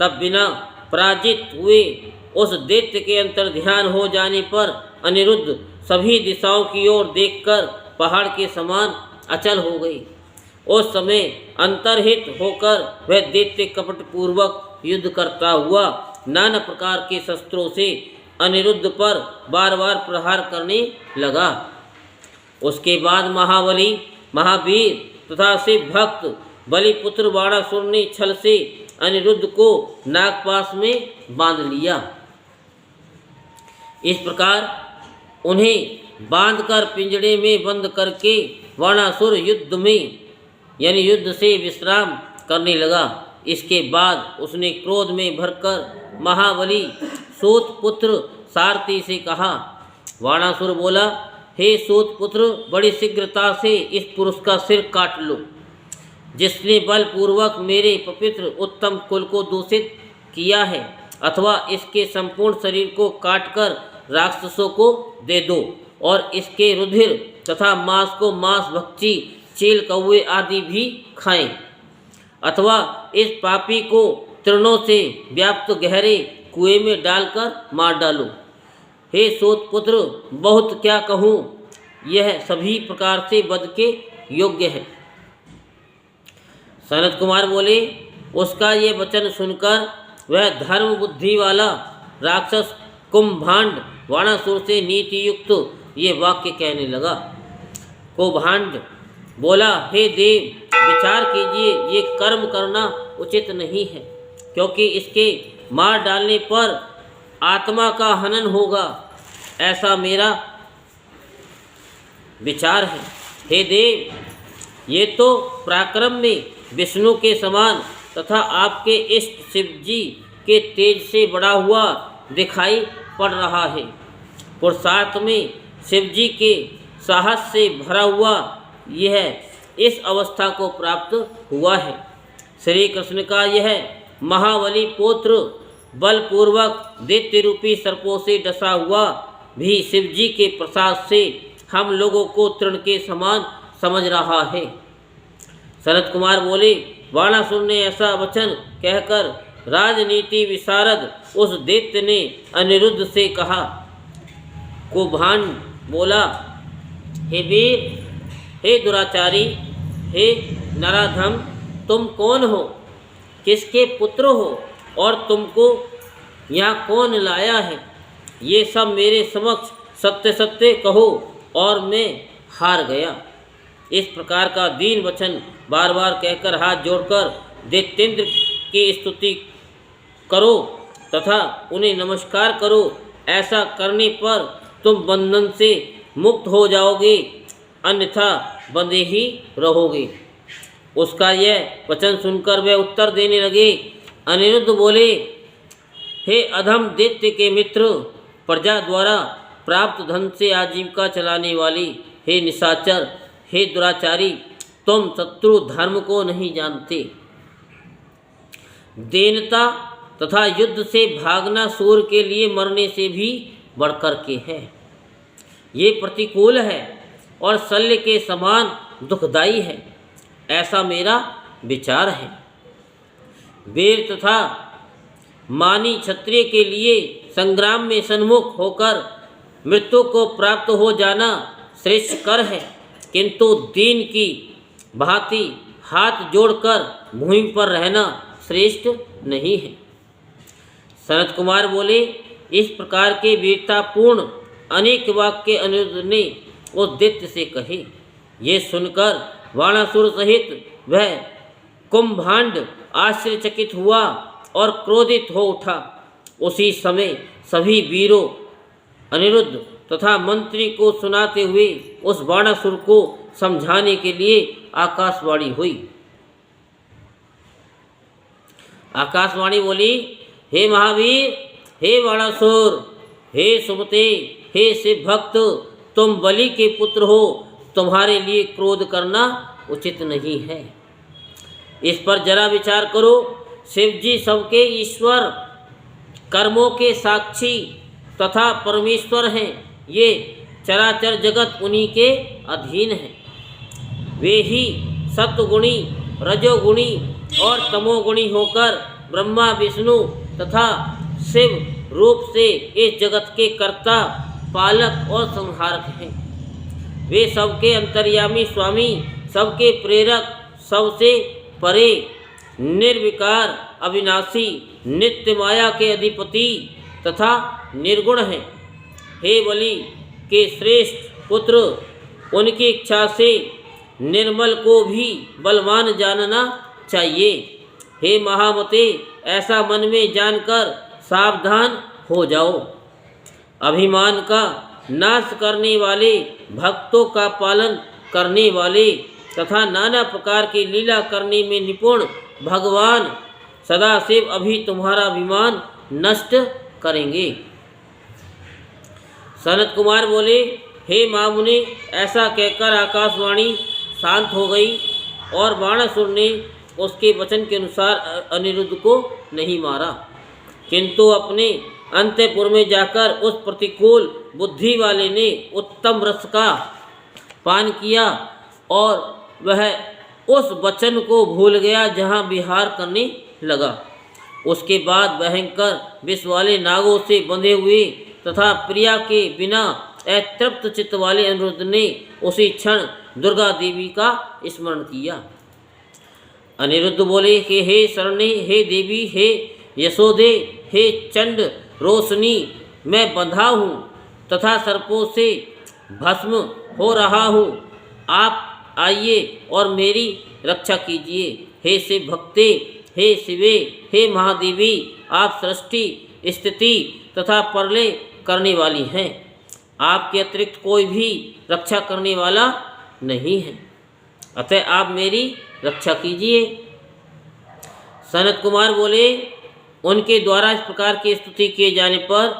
तब बिना पराजित हुए उस दैत्य के अंतर्ध्यान हो जाने पर अनिरुद्ध सभी दिशाओं की ओर देखकर पहाड़ के समान अचल हो गई। उस समय अंतर्हित होकर वह दैत्य कपटपूर्वक युद्ध करता हुआ नाना प्रकार के शस्त्रों से अनिरुद्ध पर बार बार प्रहार करने लगा। उसके बाद महाबली महावीर तथा शिव भक्त बलिपुत्र बाणासुर ने छल से अनिरुद्ध को नागपाश में बांध लिया। इस प्रकार उन्हें बांधकर पिंजड़े में बंद करके बाणासुर युद्ध में यानी युद्ध से विश्राम करने लगा। इसके बाद उसने क्रोध में भरकर महाबली सूत पुत्र सारथी से कहा। बाणासुर बोला, हे सूत पुत्र, बड़ी शीघ्रता से इस पुरुष का सिर काट लो जिसने बलपूर्वक मेरे पवित्र उत्तम कुल को दूषित किया है, अथवा इसके संपूर्ण शरीर को काटकर राक्षसों को दे दो और इसके रुधिर तथा मांस को मांस भक्षी चील कौवे आदि भी खाएं, अथवा इस पापी को तृणों से व्याप्त गहरे कुएं में डालकर मार डालो। हे सूत पुत्र, बहुत क्या कहूँ, यह सभी प्रकार से वध के योग्य है। सनत कुमार बोले, उसका ये वचन सुनकर वह धर्म बुद्धि वाला राक्षस कुंभांड बाणासुर से नीति युक्त ये वाक्य कहने लगा। कुंभांड बोला, हे देव, विचार कीजिए, ये कर्म करना उचित नहीं है, क्योंकि इसके मार डालने पर आत्मा का हनन होगा, ऐसा मेरा विचार है। हे देव, ये तो पराक्रम में विष्णु के समान तथा आपके इष्ट शिव जी के तेज से बढ़ा हुआ दिखाई पड़ रहा है। पुरुषार्थ में शिव जी के साहस से भरा हुआ यह इस अवस्था को प्राप्त हुआ है। श्री कृष्ण का यह महाबली पुत्र बलपूर्वक दैत्य रूपी सर्पों से डसा हुआ भी शिवजी के प्रसाद से हम लोगों को तृण के समान समझ रहा है। सनत कुमार बोले, बाणासुर ने ऐसा वचन कहकर राजनीति विशारद उस दैत्य ने अनिरुद्ध से कहा। कुभान बोला, हे वीर, हे दुराचारी, हे नराधम, तुम कौन हो, किसके पुत्र हो और तुमको यहाँ कौन लाया है? ये सब मेरे समक्ष सत्य सत्य कहो और मैं हार गया। इस प्रकार का दीन वचन बार बार कहकर हाथ जोड़कर दैत्येंद्र की स्तुति करो तथा उन्हें नमस्कार करो। ऐसा करने पर तुम बंधन से मुक्त हो जाओगे, अन्यथा बंधे ही रहोगे। उसका यह वचन सुनकर वे उत्तर देने लगे। अनिरुद्ध बोले, हे अधम दैत्य के मित्र, प्रजा द्वारा प्राप्त धन से आजीविका चलाने वाली, हे निशाचर, हे दुराचारी, तुम शत्रु धर्म को नहीं जानते। दीनता तथा युद्ध से भागना सूर के लिए मरने से भी बढ़कर के है। ये प्रतिकूल है और शल्य के समान दुखदायी है, ऐसा मेरा विचार है। वीर तथा मानी क्षत्रिय के लिए संग्राम में सन्मुख होकर मृत्यु को प्राप्त हो जाना श्रेष्ठ कर है, किंतु दीन की भांति हाथ जोड़कर भूमि पर रहना श्रेष्ठ नहीं है। सनत कुमार बोले, इस प्रकार के वीरतापूर्ण अनेक वाक्य अनिरुद्ध ने उस दैत्य से कहे। ये सुनकर बाणासुर सहित वह कुंभांड आश्चर्यचकित हुआ और क्रोधित हो उठा। उसी समय सभी वीरों अनिरुद्ध तथा मंत्री को सुनाते हुए उस बाणासुर को समझाने के लिए आकाशवाणी हुई। आकाशवाणी बोली, हे महावीर, हे बाणासुर, हे सुमते, हे शिव भक्त, तुम बलि के पुत्र हो, तुम्हारे लिए क्रोध करना उचित नहीं है। इस पर जरा विचार करो। शिवजी सबके ईश्वर, कर्मों के साक्षी तथा परमेश्वर हैं। ये चराचर जगत उन्हीं के अधीन है। वे ही सत्वगुणी, रजोगुणी और तमोगुणी होकर ब्रह्मा, विष्णु तथा शिव रूप से इस जगत के कर्ता, पालक और संहारक हैं। वे सबके अंतर्यामी स्वामी, सबके प्रेरक, सबसे परे, निर्विकार, अविनाशी, नित्य माया के अधिपति तथा निर्गुण हैं। हे बलि के श्रेष्ठ पुत्र, उनकी इच्छा से निर्मल को भी बलवान जानना चाहिए। हे महामते, ऐसा मन में जानकर सावधान हो जाओ। अभिमान का नाश करने वाले, भक्तों का पालन करने वाले तथा नाना प्रकार की लीला करने में निपुण भगवान सदाशिव अभी तुम्हारा अभिमान नष्ट करेंगे। सनत कुमार बोले, हे महामुने, ऐसा कहकर आकाशवाणी शांत हो गई और बाणासुर ने उसके वचन के अनुसार अनिरुद्ध को नहीं मारा, किंतु अपने अंतःपुर में जाकर उस प्रतिकूल बुद्धि वाले ने उत्तम रस का पान किया और वह उस वचन को भूल गया जहाँ विहार करने लगा। उसके बाद भयंकर विष वाले नागों से बंधे हुए तथा प्रिया के बिना अतृप्त चित्त वाले अनिरुद्ध ने उसी क्षण दुर्गा देवी का स्मरण किया। अनिरुद्ध बोले कि हे शरणे, हे देवी, हे यशोदे, हे चंड रोशनी, मैं बंधा हूँ तथा सर्पों से भस्म हो रहा हूँ। आप आइए और मेरी रक्षा कीजिए। हे शिव भक्ते, हे शिवे, हे महादेवी, आप सृष्टि, स्थिति तथा प्रलय करने वाली हैं। आपके अतिरिक्त कोई भी रक्षा करने वाला नहीं है, अतः आप मेरी रक्षा कीजिए। सनत कुमार बोले, उनके द्वारा इस प्रकार की स्तुति किए जाने पर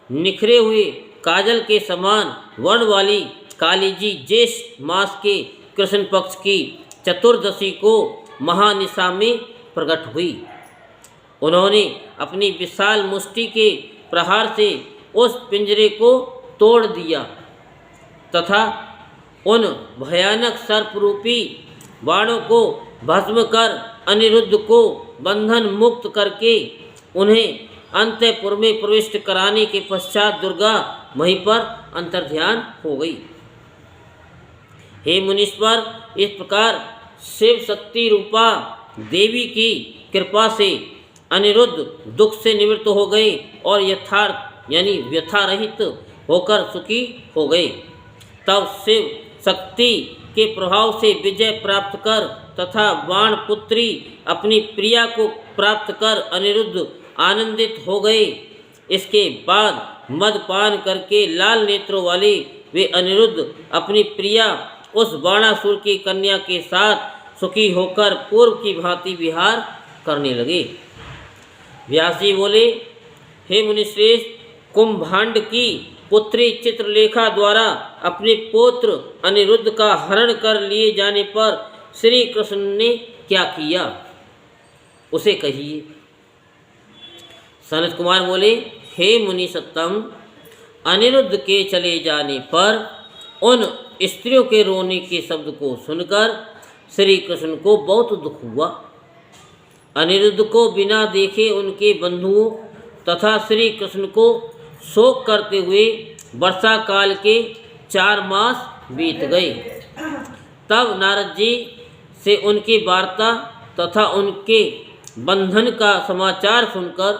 निखरे हुए काजल के समान वर्ण वाली काली जी ज्येष्ठ मास के कृष्ण पक्ष की चतुर्दशी को महानिशा में प्रकट हुई। उन्होंने अपनी विशाल मुष्टि के प्रहार से उस पिंजरे को तोड़ दिया तथा उन भयानक सर्परूपी बाणों को भस्म कर अनिरुद्ध को बंधन मुक्त करके उन्हें अंतःपुर में प्रविष्ट कराने के पश्चात दुर्गा वहीं पर अंतर्ध्यान हो गई। हे मुनीश्वर, इस प्रकार शिव शक्ति रूपा देवी की कृपा से अनिरुद्ध दुख से निवृत्त हो गए और यथार्थ यानी व्यथा रहित होकर सुखी हो गए। तब शिव शक्ति के प्रभाव से विजय प्राप्त कर तथा बाण पुत्री अपनी प्रिया को प्राप्त कर अनिरुद्ध आनंदित हो गए। इसके बाद मदपान करके लाल नेत्रों वाले वे अनिरुद्ध अपनी प्रिया उस बाणासुर की कन्या के साथ सुखी होकर पूर्व की भांति विहार करने लगे। व्यास जी बोले, हे मुनिश्रेष्ठ, कुंभांड की पुत्री चित्रलेखा द्वारा अपने पुत्र अनिरुद्ध का हरण कर लिए जाने पर श्री कृष्ण ने क्या किया, उसे कहिए। सनत कुमार बोले, हे मुनि सत्तम, अनिरुद्ध के चले जाने पर उन स्त्रियों के रोने के शब्द को सुनकर श्री कृष्ण को बहुत दुख हुआ। अनिरुद्ध को बिना देखे उनके बंधुओं तथा श्री कृष्ण को शोक करते हुए वर्षा काल के 4 मास बीत गए। तब नारद जी से उनकी वार्ता तथा उनके बंधन का समाचार सुनकर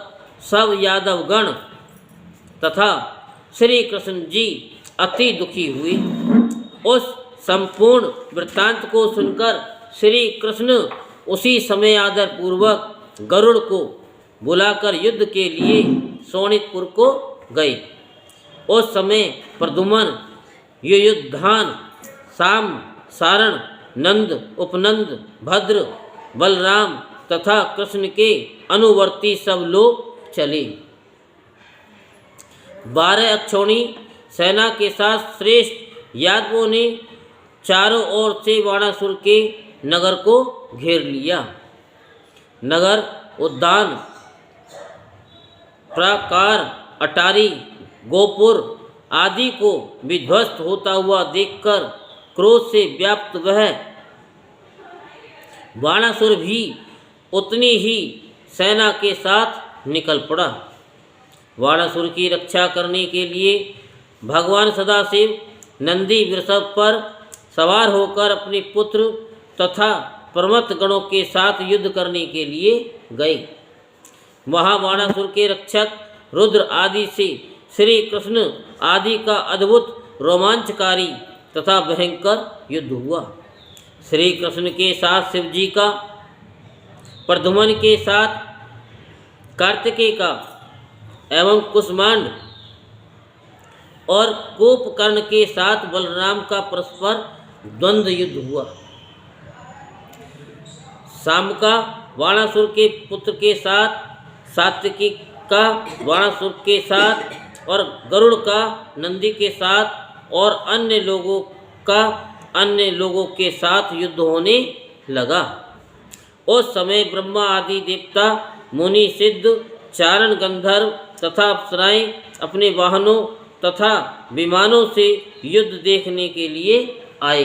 सब यादवगण तथा श्री कृष्ण जी अति दुखी हुए। उस संपूर्ण वृत्तांत को सुनकर श्री कृष्ण उसी समय आदर पूर्वक गरुड़ को बुलाकर युद्ध के लिए शोणितपुर को गए। उस समय प्रद्युम्न, युयुधान, साम, सारण, नंद, उपनंद, भद्र, बलराम तथा कृष्ण के अनुवर्ती सब लोग चले। 12 अक्षौणी सेना के साथ श्रेष्ठ यादवों ने चारों ओर से बाणासुर के नगर को घेर लिया। नगर, उद्यान, प्राकार, अटारी, गोपुर आदि को विध्वस्त होता हुआ देखकर क्रोध से व्याप्त वह बाणासुर भी उतनी ही सेना के साथ निकल पड़ा। बाणासुर की रक्षा करने के लिए भगवान सदाशिव नंदी वृषभ पर सवार होकर अपने पुत्र तथा प्रमथ गणों के साथ युद्ध करने के लिए गए। वहाँ बाणासुर के रक्षक रुद्र आदि से श्री कृष्ण आदि का अद्भुत रोमांचकारी तथा भयंकर युद्ध हुआ। श्री कृष्ण के साथ शिव जी का, प्रद्युम्न के साथ कार्तिकेय का एवं कुष्मांड और कोपकर्ण के साथ बलराम का परस्पर द्वंद्व युद्ध हुआ। शाम का बाणासुर के पुत्र के साथ, सात्विकी का बाणासुर के साथ और गरुड़ का नंदी के साथ और अन्य लोगों के साथ युद्ध होने लगा। उस समय ब्रह्मा आदि देवता, मुनि, सिद्ध, चारण, गंधर्व तथा अप्सराएं अपने वाहनों तथा विमानों से युद्ध देखने के लिए आए।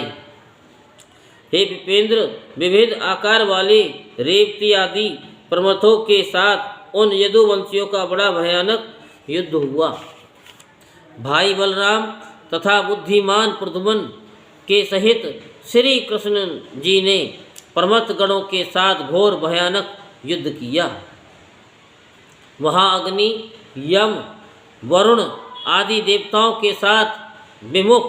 हे विपेंद्र, विविध आकार वाले रेवती आदि प्रमथों के साथ उन यदुवंशियों का बड़ा भयानक युद्ध हुआ। भाई बलराम तथा बुद्धिमान प्रद्युम्न के सहित श्री कृष्ण जी ने प्रमथ गणों के साथ घोर भयानक युद्ध किया। वहाँ अग्नि, यम, वरुण आदि देवताओं के साथ विमुख,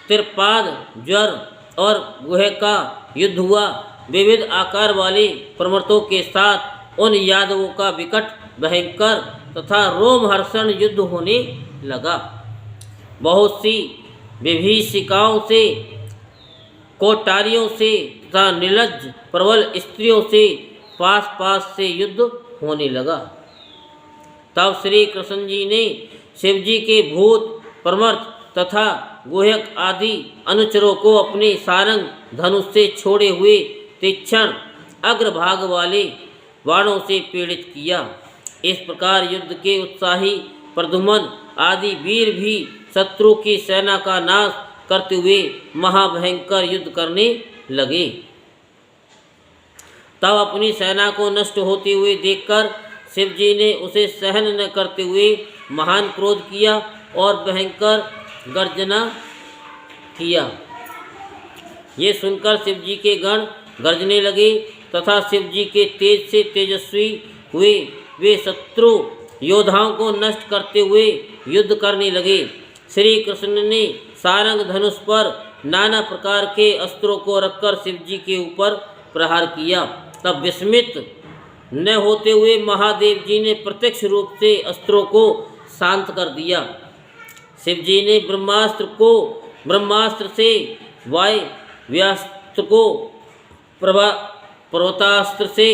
त्रिपाद, ज्वर और गुह का युद्ध हुआ। विविध आकार वाले प्रमथों के साथ उन यादवों का विकट, भयंकर तथा रोमहर्षण युद्ध होने लगा। बहुत सी विभीषिकाओं से, कोटारियों से तथा निर्लज्ज प्रबल स्त्रियों से पास से युद्ध होने लगा। तब श्री कृष्ण जी ने शिव जी के भूत, प्रमथ तथा गुहक आदि अनुचरों को अपने सारंग धनुष से छोड़े हुए तीक्ष्ण अग्रभाग वाले बाणों से पीड़ित किया। इस प्रकार युद्ध के उत्साही प्रद्युम्न आदि वीर भी शत्रु की सेना का नाश करते हुए महाभयंकर युद्ध करने लगे। तब अपनी सेना को नष्ट होते हुए देखकर शिव जी ने उसे सहन न करते हुए महान क्रोध किया और भयंकर गर्जना किया। ये सुनकर शिव जी के गण गर्जने लगे तथा शिव जी के तेज से तेजस्वी हुए वे शत्रु योद्धाओं को नष्ट करते हुए युद्ध करने लगे। श्री कृष्ण ने सारंग धनुष पर नाना प्रकार के अस्त्रों को रखकर शिव जी के ऊपर प्रहार किया। तब विस्मित न होते हुए महादेव जी ने प्रत्यक्ष रूप से अस्त्रों को शांत कर दिया। शिव जी ने ब्रह्मास्त्र से वायव्यास्त्र को पर्वतास्त्र से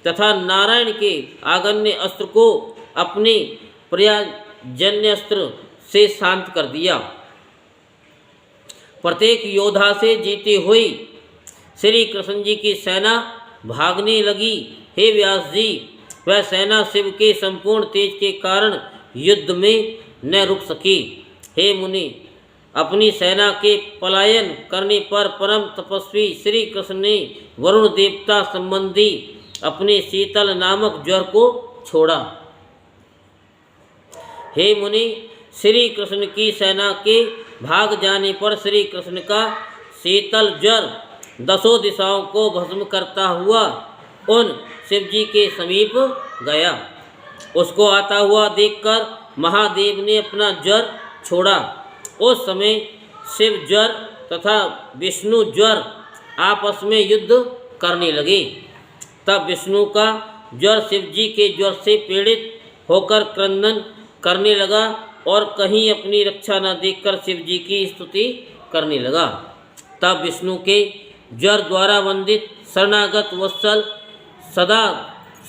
तथा नारायण के आग्नेय अस्त्र को अपने पर्यायजन्यास्त्र से शांत कर दिया। प्रत्येक योद्धा से जीती हुई श्री कृष्ण जी की सेना भागने लगी। हे व्यास जी, वह सेना शिव के संपूर्ण तेज के कारण युद्ध में न रुक सकी। हे मुनि, अपनी सेना के पलायन करने पर परम तपस्वी श्री कृष्ण ने वरुण देवता संबंधी अपने शीतल नामक ज्वर को छोड़ा। हे मुनि, श्री कृष्ण की सेना के भाग जाने पर श्री कृष्ण का शीतल ज्वर 10 दिशाओं को भस्म करता हुआ उन शिव जी के समीप गया। उसको आता हुआ देखकर महादेव ने अपना ज्वर छोड़ा। उस समय शिव ज्वर तथा विष्णु ज्वर आपस में युद्ध करने लगे। तब विष्णु का ज्वर शिव जी के ज्वर से पीड़ित होकर क्रंदन करने लगा और कहीं अपनी रक्षा न देखकर शिव जी की स्तुति करने लगा। तब विष्णु के ज्वर द्वारा वंदित शरणागत वत्सल सदा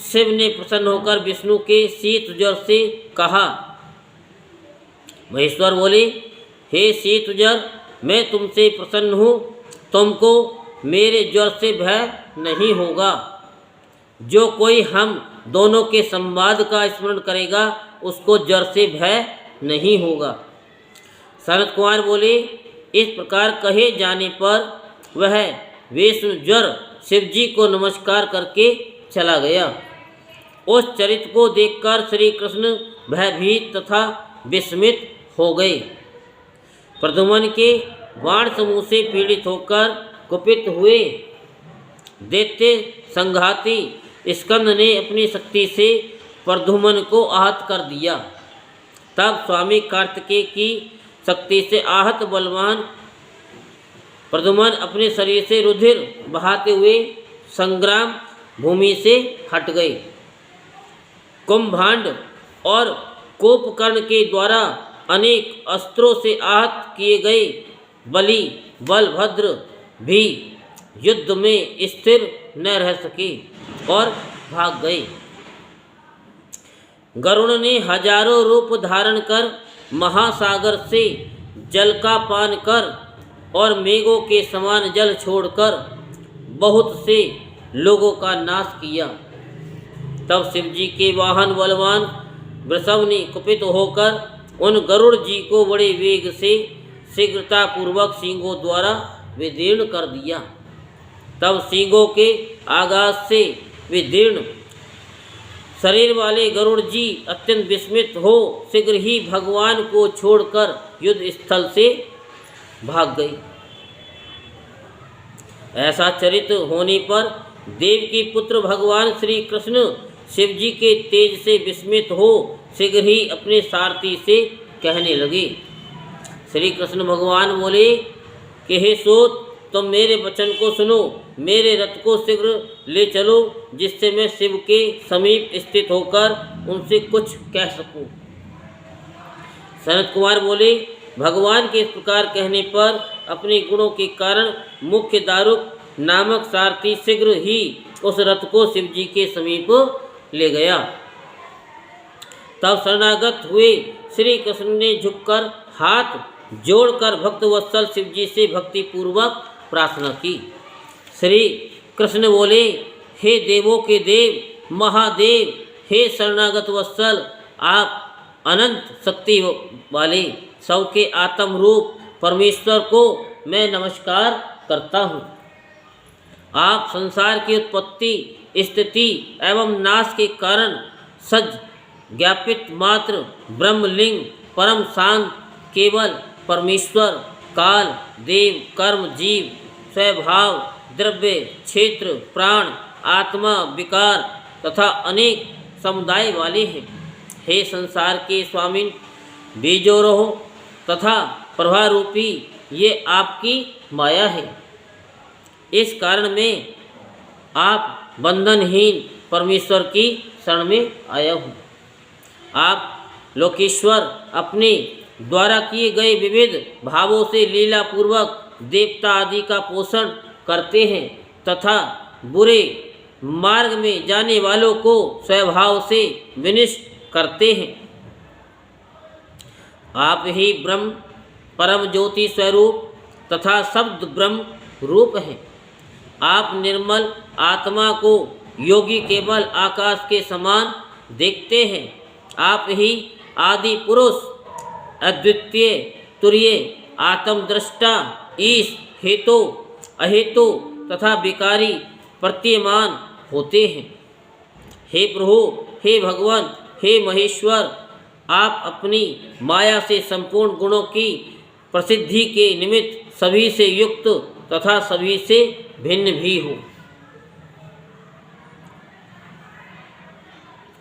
शिव ने प्रसन्न होकर विष्णु के शीत ज्वर से कहा। महेश्वर बोले, हे शीत ज्वर, मैं तुमसे प्रसन्न हूँ, तुमको मेरे ज्वर से भय नहीं होगा। जो कोई हम दोनों के संवाद का स्मरण करेगा उसको ज्वर से भय नहीं होगा। सनत कुमार बोले, इस प्रकार कहे जाने पर वह विष्णु ज्वर शिव जी को नमस्कार करके चला गया। उस चरित्र को देखकर श्री कृष्ण भयभीत तथा विस्मित हो गए। प्रद्युम्न के बाण समूह से पीड़ित होकर कुपित हुए दैत्य संघाती स्कंद ने अपनी शक्ति से प्रद्युम्न को आहत कर दिया। तब स्वामी कार्तिकेय की शक्ति से आहत बलवान प्रद्युम्न अपने शरीर से रुधिर बहाते हुए संग्राम भूमि से हट गए। कुंभांड और कोपकर्ण के द्वारा अनेक अस्त्रों से आहत किए गए बलि बलभद्र भी युद्ध में स्थिर न रह सके और भाग गए। गरुड़ ने हजारों रूप धारण कर महासागर से जल का पान कर और मेघों के समान जल छोड़कर बहुत से लोगों का नाश किया। तब शिव जी के वाहन बलवान वृषभ ने कुपित होकर उन गरुड़ जी को बड़े वेग से शीघ्रतापूर्वक सींगों द्वारा विदीर्ण कर दिया। तब सींगों के आघात से विदीर्ण शरीर वाले गरुड़ जी अत्यंत विस्मित हो शीघ्र ही भगवान को छोड़कर युद्ध स्थल से भाग गए। ऐसा चरित्र होने पर देव की पुत्र भगवान श्री कृष्ण शिव जी के तेज से विस्मित हो शीघ्र ही अपने सारथी से कहने लगे। श्री कृष्ण भगवान बोले कि हे सूत, तुम मेरे वचन को सुनो, मेरे रथ को शीघ्र ले चलो जिससे मैं शिव के समीप स्थित होकर उनसे कुछ कह सकूं। सनत कुमार बोले, भगवान के इस प्रकार कहने पर अपने गुणों के कारण मुख्य दारुक नामक सारथी शीघ्र ही उस रथ को शिव जी के समीप ले गया। तब शरणागत हुए श्री कृष्ण ने झुककर हाथ जोड़कर भक्तवत्सल शिव जी से भक्ति पूर्वक प्रार्थना की। श्री कृष्ण बोले, हे देवों के देव महादेव, हे शरणागत वत्सल, आप अनंत शक्ति वाले सब के आत्म रूप परमेश्वर को मैं नमस्कार करता हूँ। आप संसार की उत्पत्ति, स्थिति एवं नाश के कारण सज ज्ञापित मात्र ब्रह्मलिंग परम शांत केवल परमेश्वर, काल, देव, कर्म, जीव, स्वभाव, द्रव्य, क्षेत्र, प्राण, आत्मा, विकार तथा अनेक समुदाय वाले हैं। हे संसार के स्वामिन, बीजोरोह तथा प्रभारूपी ये आपकी माया है। इस कारण में आप बंधनहीन परमेश्वर की शरण में आया हूँ। आप लोकेश्वर अपने द्वारा किए गए विविध भावों से लीला पूर्वक देवता आदि का पोषण करते हैं तथा बुरे मार्ग में जाने वालों को स्वभाव से विनिष्ट करते हैं। आप ही ब्रह्म परम ज्योति स्वरूप तथा शब्द ब्रह्म रूप हैं। आप निर्मल आत्मा को योगी केवल आकाश के समान देखते हैं। आप ही आदि पुरुष, अद्वितीय, तुरीय, आत्मद्रष्टा, ईश, हेतु, अहेतु तथा विकारी प्रतीयमान होते हैं। हे प्रभु, हे भगवान, हे महेश्वर, आप अपनी माया से संपूर्ण गुणों की प्रसिद्धि के निमित्त सभी से युक्त तथा सभी से भिन्न भी हो।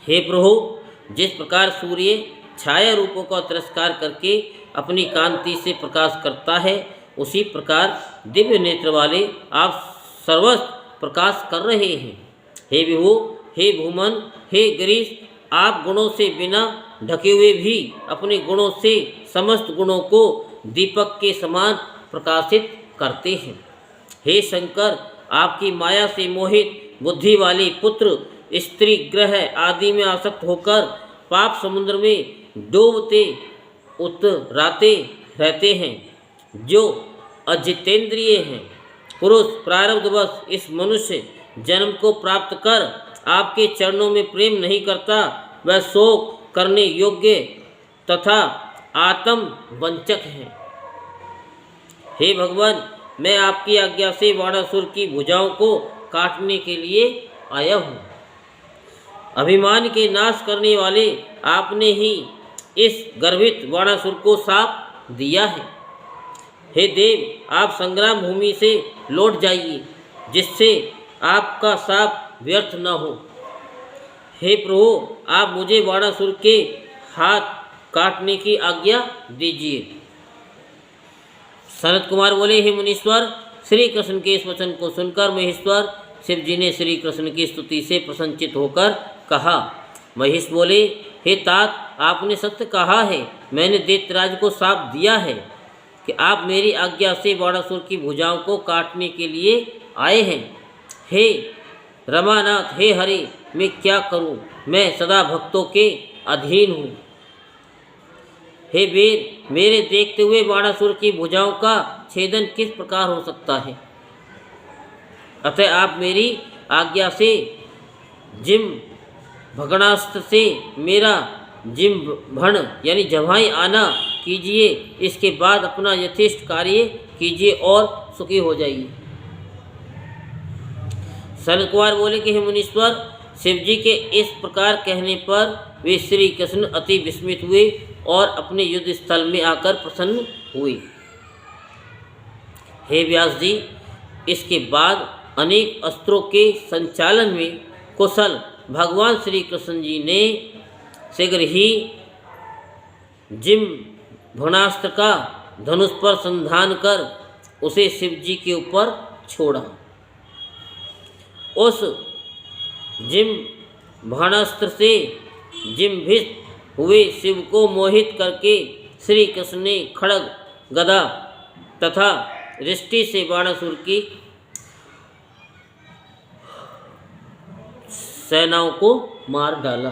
हे प्रभु, जिस प्रकार सूर्य छाया रूपों का तिरस्कार करके अपनी कांति से प्रकाश करता है, उसी प्रकार दिव्य नेत्र वाले आप सर्वस्व प्रकाश कर रहे हैं। हे विभु, हे भूमन, हे गिरीश, आप गुणों से बिना ढके हुए भी अपने गुणों से समस्त गुणों को दीपक के समान प्रकाशित करते हैं। हे शंकर, आपकी माया से मोहित बुद्धि वाले पुत्र स्त्री ग्रह आदि में आसक्त होकर पाप समुद्र में डूबते उतराते रहते हैं। जो अजितेंद्रिय हैं, पुरुष प्रारब्धवश इस मनुष्य जन्म को प्राप्त कर आपके चरणों में प्रेम नहीं करता, वह शोक करने योग्य तथा आत्म वंचक है। हे भगवान, मैं आपकी आज्ञा से वाणासुर की भुजाओं को काटने के लिए आया हूँ। अभिमान के नाश करने वाले आपने ही इस गर्वित वाणासुर को शाप दिया है। हे देव, आप संग्राम भूमि से लौट जाइए, जिससे आपका शाप व्यर्थ न हो। हे प्रभु, आप मुझे वाणासुर के हाथ काटने की आज्ञा दीजिए। सनत कुमार बोले, हे मुनीश्वर, श्री कृष्ण के इस वचन को सुनकर महेश्वर शिव जी ने श्री कृष्ण की स्तुति से प्रसन्नचित होकर कहा। महेश बोले, हे तात, आपने सत्य कहा है। मैंने दैत्यराज को शाप दिया है कि आप मेरी आज्ञा से वाणासुर की भुजाओं को काटने के लिए आए हैं। हे रमानाथ, हे हरि, मैं क्या करूं? मैं सदा भक्तों के अधीन हूँ। हे वीर, मेरे देखते हुए वाणासुर की भुजाओं का छेदन किस प्रकार हो सकता है? अतः आप मेरी आज्ञा से जिम भगणास्त्र से मेरा जिम भण यानी जवाई आना कीजिए। इसके बाद अपना यथेष्ट कार्य कीजिए और सुखी हो जाइए। सनत कुमार बोले कि हे मुनीश्वर, शिव जी के इस प्रकार कहने पर वे श्री कृष्ण अति विस्मित हुए और अपने युद्ध स्थल में आकर प्रसन्न हुए। हे व्यास जी, इसके बाद अनेक अस्त्रों के संचालन में कुशल भगवान श्री कृष्ण जी ने शीघ्र ही जिम भुवनास्त्र का धनुष पर संधान कर उसे शिव जी के ऊपर छोड़ा। उस जिम भुवनास्त्र से जिम्भित हुए शिव को मोहित करके श्री कृष्ण ने खड्ग, गदा तथा रिष्टि से वाणासुर की सेनाओं को मार डाला।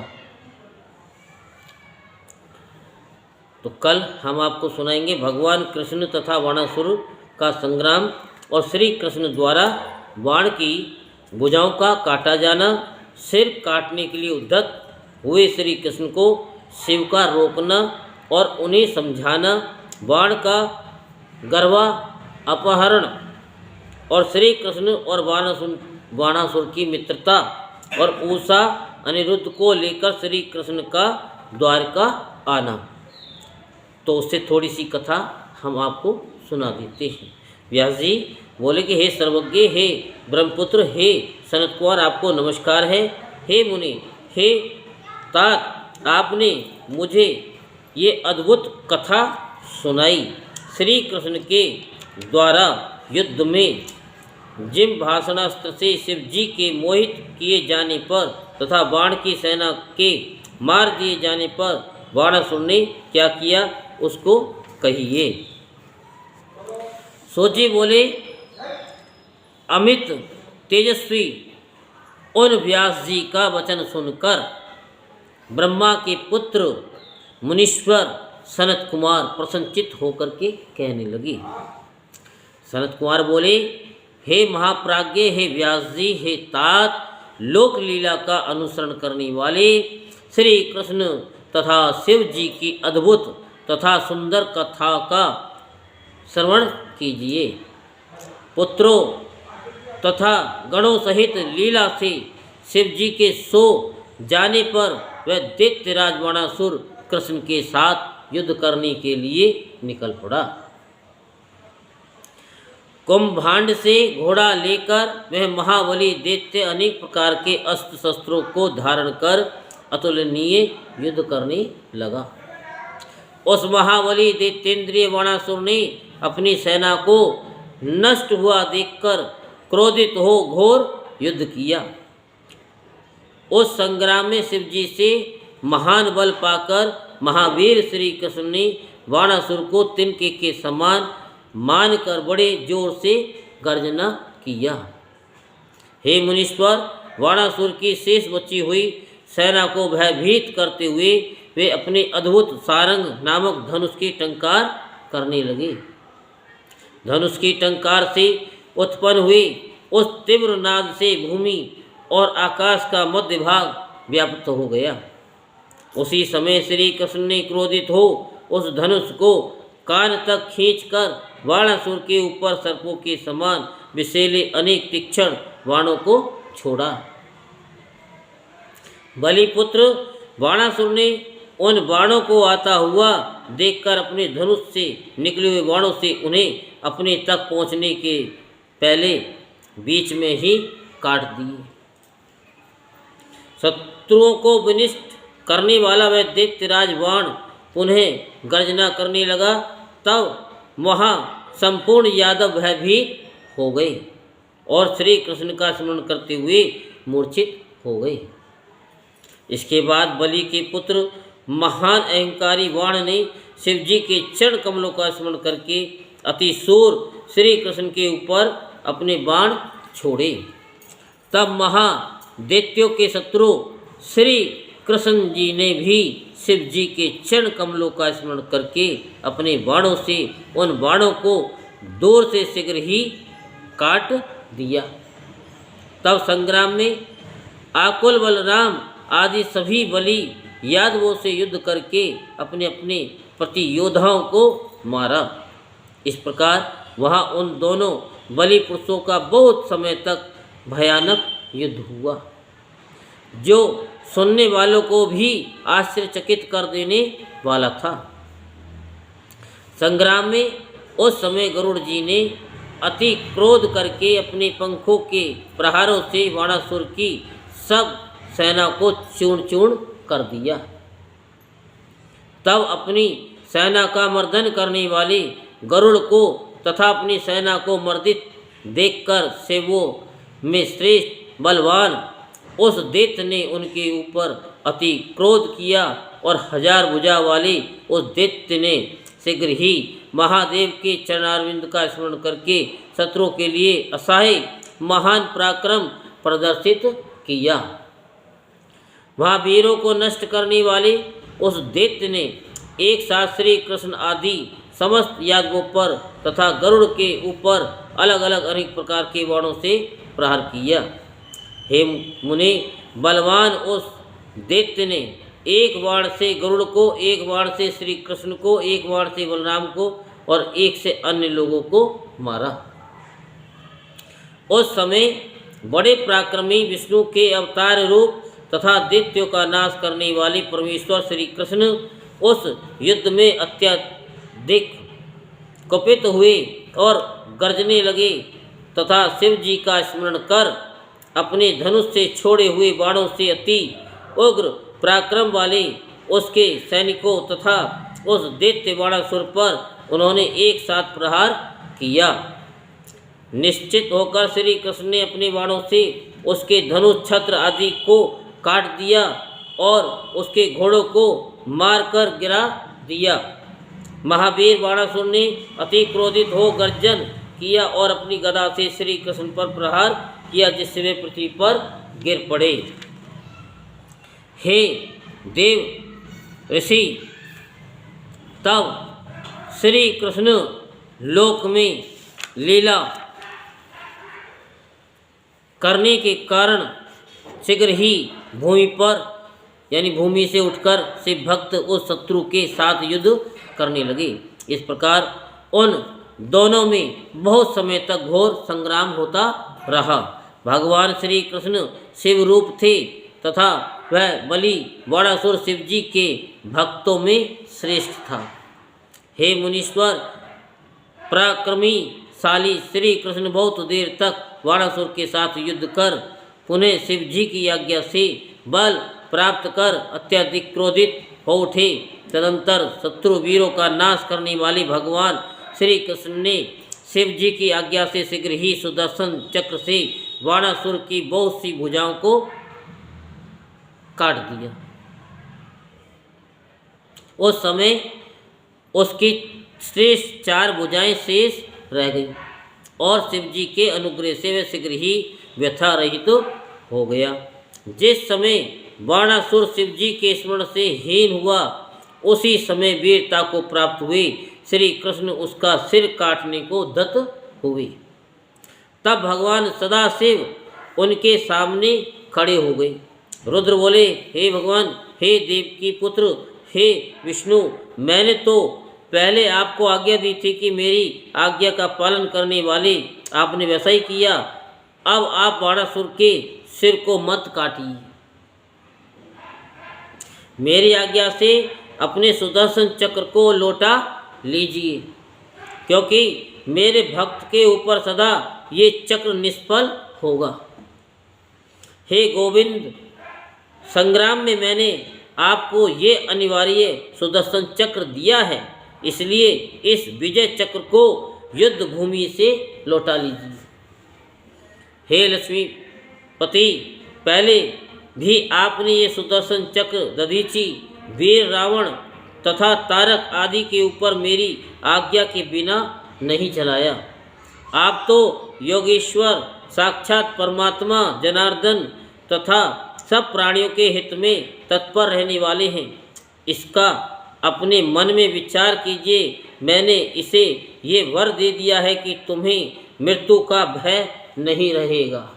तो कल हम आपको सुनाएंगे भगवान कृष्ण तथा वाणासुर का संग्राम और श्री कृष्ण द्वारा बाण की भुजाओं का काटा जाना, सिर काटने के लिए उद्यत हुए श्री कृष्ण को शिव का रोकना और उन्हें समझाना बाण का गर्वा अपहरण और श्री कृष्ण और बाणासुर की मित्रता और उषा अनिरुद्ध को लेकर श्री कृष्ण का द्वारका आना। तो उससे थोड़ी सी कथा हम आपको सुना देते हैं। व्यास जी बोले कि हे सर्वज्ञ, हे ब्रह्मपुत्र, हे सनत कुमार, आपको नमस्कार है। हे मुनि, हे तात, आपने मुझे ये अद्भुत कथा सुनाई। श्री कृष्ण के द्वारा युद्ध में जिम भाषणास्त्र से शिव जी के मोहित किए जाने पर तथा बाण की सेना के मार दिए जाने पर बाणासुर ने क्या किया, उसको कहिए। सोजी बोले, अमित तेजस्वी उन व्यास जी का वचन सुनकर ब्रह्मा के पुत्र मुनीश्वर सनत कुमार प्रसन्नचित होकर के कहने लगे। सनत कुमार बोले, हे महाप्राज्ञ, हे व्यास जी, हे तात, लोक लीला का अनुसरण करने वाले श्री कृष्ण तथा शिव जी की अद्भुत तथा सुंदर कथा का श्रवण कीजिए। पुत्रों तथा गणों सहित लीला से शिव जी के सो जाने पर वह दैत्यराज बाणासुर कृष्ण के साथ युद्ध करने के लिए निकल पड़ा। कुंभांड से घोड़ा लेकर वह महाबली दैत्य अनेक प्रकार के अस्त्र शस्त्रों को धारण कर अतुलनीय युद्ध करने लगा। उस महाबली दैत्येंद्रिय बाणासुर ने अपनी सेना को नष्ट हुआ देखकर क्रोधित हो घोर युद्ध किया। उस संग्राम में शिव जी से महान बल पाकर महावीर श्री कृष्ण ने बाणासुर को तिनके के समान मानकर बड़े जोर से गर्जना किया। हे मुनीश्वर, बाणासुर की शेष बची हुई सेना को भयभीत करते हुए वे अपने अद्भुत सारंग नामक धनुष की टंकार करने लगे। धनुष की टंकार से उत्पन्न हुए उस तीव्र नाद से भूमि और आकाश का मध्य भाग व्याप्त हो गया। उसी समय श्री कृष्ण ने क्रोधित हो उस धनुष को कान तक खींचकर बाणासुर के ऊपर सर्पों के समान विषैले अनेक तीक्ष्ण बाणों को छोड़ा। बलिपुत्र बाणासुर ने उन बाणों को आता हुआ देखकर अपने धनुष से निकले हुए बाणों से उन्हें अपने तक पहुंचने के पहले बीच में ही काट दिए। शत्रुओं को विनिष्ट करने वाला वह दैत्यराज बाण पुनः गर्जना करने लगा। तब वहाँ संपूर्ण यादव भयभीत हो गए और श्री कृष्ण का स्मरण करते हुए मूर्छित हो गए। इसके बाद बलि के पुत्र महान अहंकारी बाण ने शिव जी के चरण कमलों का स्मरण करके अतिशूर श्री कृष्ण के ऊपर अपने बाण छोड़े। तब महादैत्यों के शत्रु श्री कृष्ण जी ने भी शिव जी के चरण कमलों का स्मरण करके अपने बाणों से उन बाणों को दूर से शीघ्र ही काट दिया। तब संग्राम में आकुल बलराम आदि सभी बलि यादवों से युद्ध करके अपने अपने प्रतियोद्धाओं को मारा। इस प्रकार वहाँ उन दोनों बलि पुरुषों का बहुत समय तक भयानक युद्ध हुआ, जो सुनने वालों को भी आश्चर्यचकित कर देने वाला था। संग्राम में उस समय गरुड़ जी ने अति क्रोध करके अपने पंखों के प्रहारों से बाणासुर की सब सेना को चूर्ण चूर्ण कर दिया। तब अपनी सेना का मर्दन करने वाले गरुड़ को तथा अपनी सेना को मर्दित देखकर सेवों में श्रेष्ठ बलवान उस दैत्य ने उनके ऊपर अति क्रोध किया और 1000 भुजा वाले उस दैत्य ने शीघ्र ही महादेव के चरणारविंद का स्मरण करके शत्रुओं के लिए असहाय महान पराक्रम प्रदर्शित किया। महावीरों को नष्ट करने वाले उस दैत्य ने एक साथ श्री कृष्ण आदि समस्त यादवों पर तथा गरुड़ के ऊपर अलग अलग अनेक प्रकार के बाणों से प्रहार किया। हे मुने, बलवान उस दैत्य ने एक बाण से गरुड़ को, एक बाण से श्री कृष्ण को, एक बाण से बलराम को और एक से अन्य लोगों को मारा। उस समय बड़े पराक्रमी विष्णु के अवतार रूप तथा दैत्यों का नाश करने वाले परमेश्वर श्री कृष्ण उस युद्ध में अत्यधिक कुपित हुए और गरजने लगे तथा शिव जी का स्मरण कर अपने धनुष से छोड़े हुए बाणों से अति उग्र पराक्रम वाले उसके सैनिकों तथा उस दैत्य बाणासुर पर उन्होंने एक साथ प्रहार किया। निश्चित होकर श्री कृष्ण ने अपने बाणों से उसके धनुष छत्र आदि को काट दिया और उसके घोड़ों को मारकर गिरा दिया। महावीर बाणासुर ने अति क्रोधित हो गर्जन किया और अपनी गदा से श्री कृष्ण पर प्रहार किया, जिससे वे पृथ्वी पर गिर पड़े। हे देव ऋषि, तब श्री कृष्ण लोक में लीला करने के कारण शीघ्र ही भूमि पर यानी भूमि से उठकर शिव भक्त उस शत्रु के साथ युद्ध करने लगे। इस प्रकार उन दोनों में बहुत समय तक घोर संग्राम होता रहा। भगवान श्री कृष्ण शिव रूप थे तथा वह बलि बाणासुर शिव जी के भक्तों में श्रेष्ठ था। हे मुनीश्वर, पराक्रमी शाली श्री कृष्ण बहुत देर तक बाणासुर के साथ युद्ध कर पुनः शिव जी की आज्ञा से बल प्राप्त कर अत्यधिक क्रोधित हो उठे। तदंतर शत्रु वीरों का नाश करने वाले भगवान श्री कृष्ण ने शिव जी की आज्ञा से शीघ्र ही सुदर्शन चक्र से बाणासुर की बहुत सी भुजाओं को काट दिया। उस समय उसकी श्रेष्ठ 4 भुजाएं शेष रह गई और शिव जी के अनुग्रह से वह शीघ्र ही व्यथा रहित हो गया। जिस समय बाणासुर शिव जी के स्मरण से हीन हुआ, उसी समय वीरता को प्राप्त हुए श्री कृष्ण उसका सिर काटने को दत्त हुए। तब भगवान सदाशिव उनके सामने खड़े हो गए। रुद्र बोले, हे भगवान, हे देव की पुत्र, हे विष्णु, मैंने तो पहले आपको आज्ञा दी थी कि मेरी आज्ञा का पालन करने वाले, आपने वैसा ही किया। अब आप बाणासुर के सिर को मत काटिए। मेरी आज्ञा से अपने सुदर्शन चक्र को लौटा लीजिए, क्योंकि मेरे भक्त के ऊपर सदा ये चक्र निष्फल होगा। हे गोविंद, संग्राम में मैंने आपको ये अनिवार्य सुदर्शन चक्र दिया है, इसलिए इस विजय चक्र को युद्ध भूमि से लौटा लीजिए। हे लक्ष्मीपति, पहले भी आपने ये सुदर्शन चक्र दधीची, वीर रावण तथा तारक आदि के ऊपर मेरी आज्ञा के बिना नहीं चलाया। आप तो योगेश्वर, साक्षात परमात्मा जनार्दन तथा सब प्राणियों के हित में तत्पर रहने वाले हैं। इसका अपने मन में विचार कीजिए। मैंने इसे ये वर दे दिया है कि तुम्हें मृत्यु का भय नहीं रहेगा।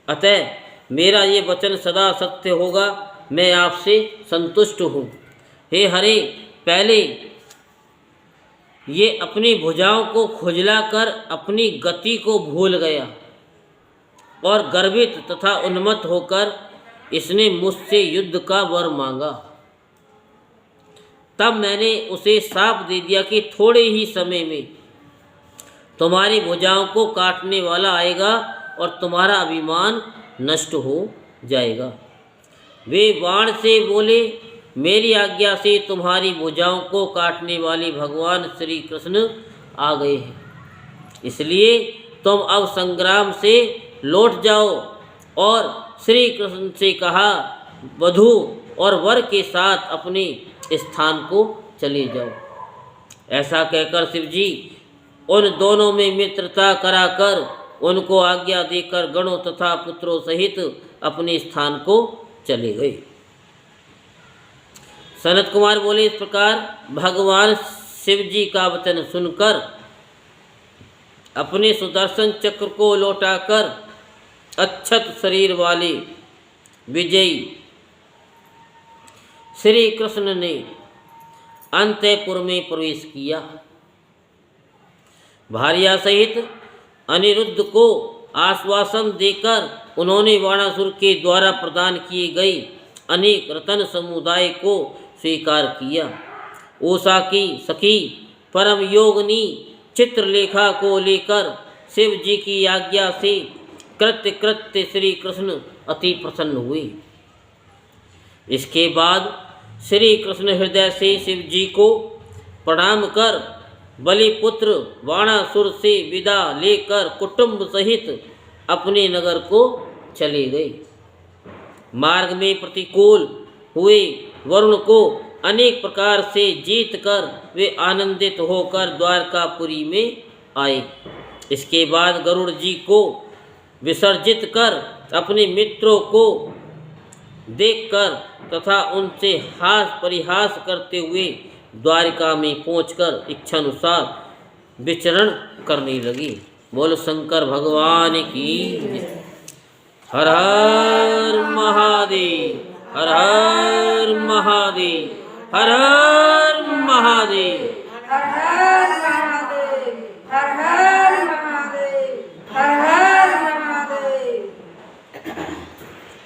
अतः मेरा ये वचन सदा सत्य होगा। मैं आपसे संतुष्ट हूँ। हे हरे, पहले ये अपनी भुजाओं को खुजलाकर अपनी गति को भूल गया और गर्वित तथा उन्मत्त होकर इसने मुझसे युद्ध का वर मांगा। तब मैंने उसे शाप दे दिया कि थोड़े ही समय में तुम्हारी भुजाओं को काटने वाला आएगा और तुम्हारा अभिमान नष्ट हो जाएगा। वे बाण से बोले, मेरी आज्ञा से तुम्हारी भुजाओं को काटने वाले भगवान श्री कृष्ण आ गए हैं, इसलिए तुम अब संग्राम से लौट जाओ। और श्री कृष्ण से कहा, वधू और वर के साथ अपने स्थान को चले जाओ। ऐसा कहकर शिव जी उन दोनों में मित्रता कराकर उनको आज्ञा देकर गणों तथा पुत्रों सहित अपने स्थान को चले गए। सनत कुमार बोले, इस प्रकार भगवान शिव जी का वचन सुनकर अपने सुदर्शन चक्र को लौटाकर अच्छत शरीर वाले विजयी श्री कृष्ण ने अंतःपुर में प्रवेश किया। भार्या सहित अनिरुद्ध को आश्वासन देकर उन्होंने बाणासुर के द्वारा प्रदान किए गए अनेक रत्न समुदाय को स्वीकार किया। उषा की सखी परम योगिनी चित्रलेखा को लेकर शिव जी की आज्ञा से कृत्य कृत्य श्री कृष्ण अति प्रसन्न हुए। इसके बाद श्री कृष्ण हृदय से शिव जी को प्रणाम कर बलिपुत्र बाणासुर से विदा लेकर कुटुंब सहित अपने नगर को चले गए। मार्ग में प्रतिकूल हुए वरुण को अनेक प्रकार से जीत कर वे आनंदित होकर द्वारकापुरी में आए। इसके बाद गरुड़ जी को विसर्जित कर अपने मित्रों को देखकर तथा उनसे हास परिहास करते हुए द्वारिका में पहुंचकर इच्छानुसार विचरण करने लगी। बोलो शंकर भगवान की जय। हर हर महादेव, हर हर महादेव, हर हर महादेव।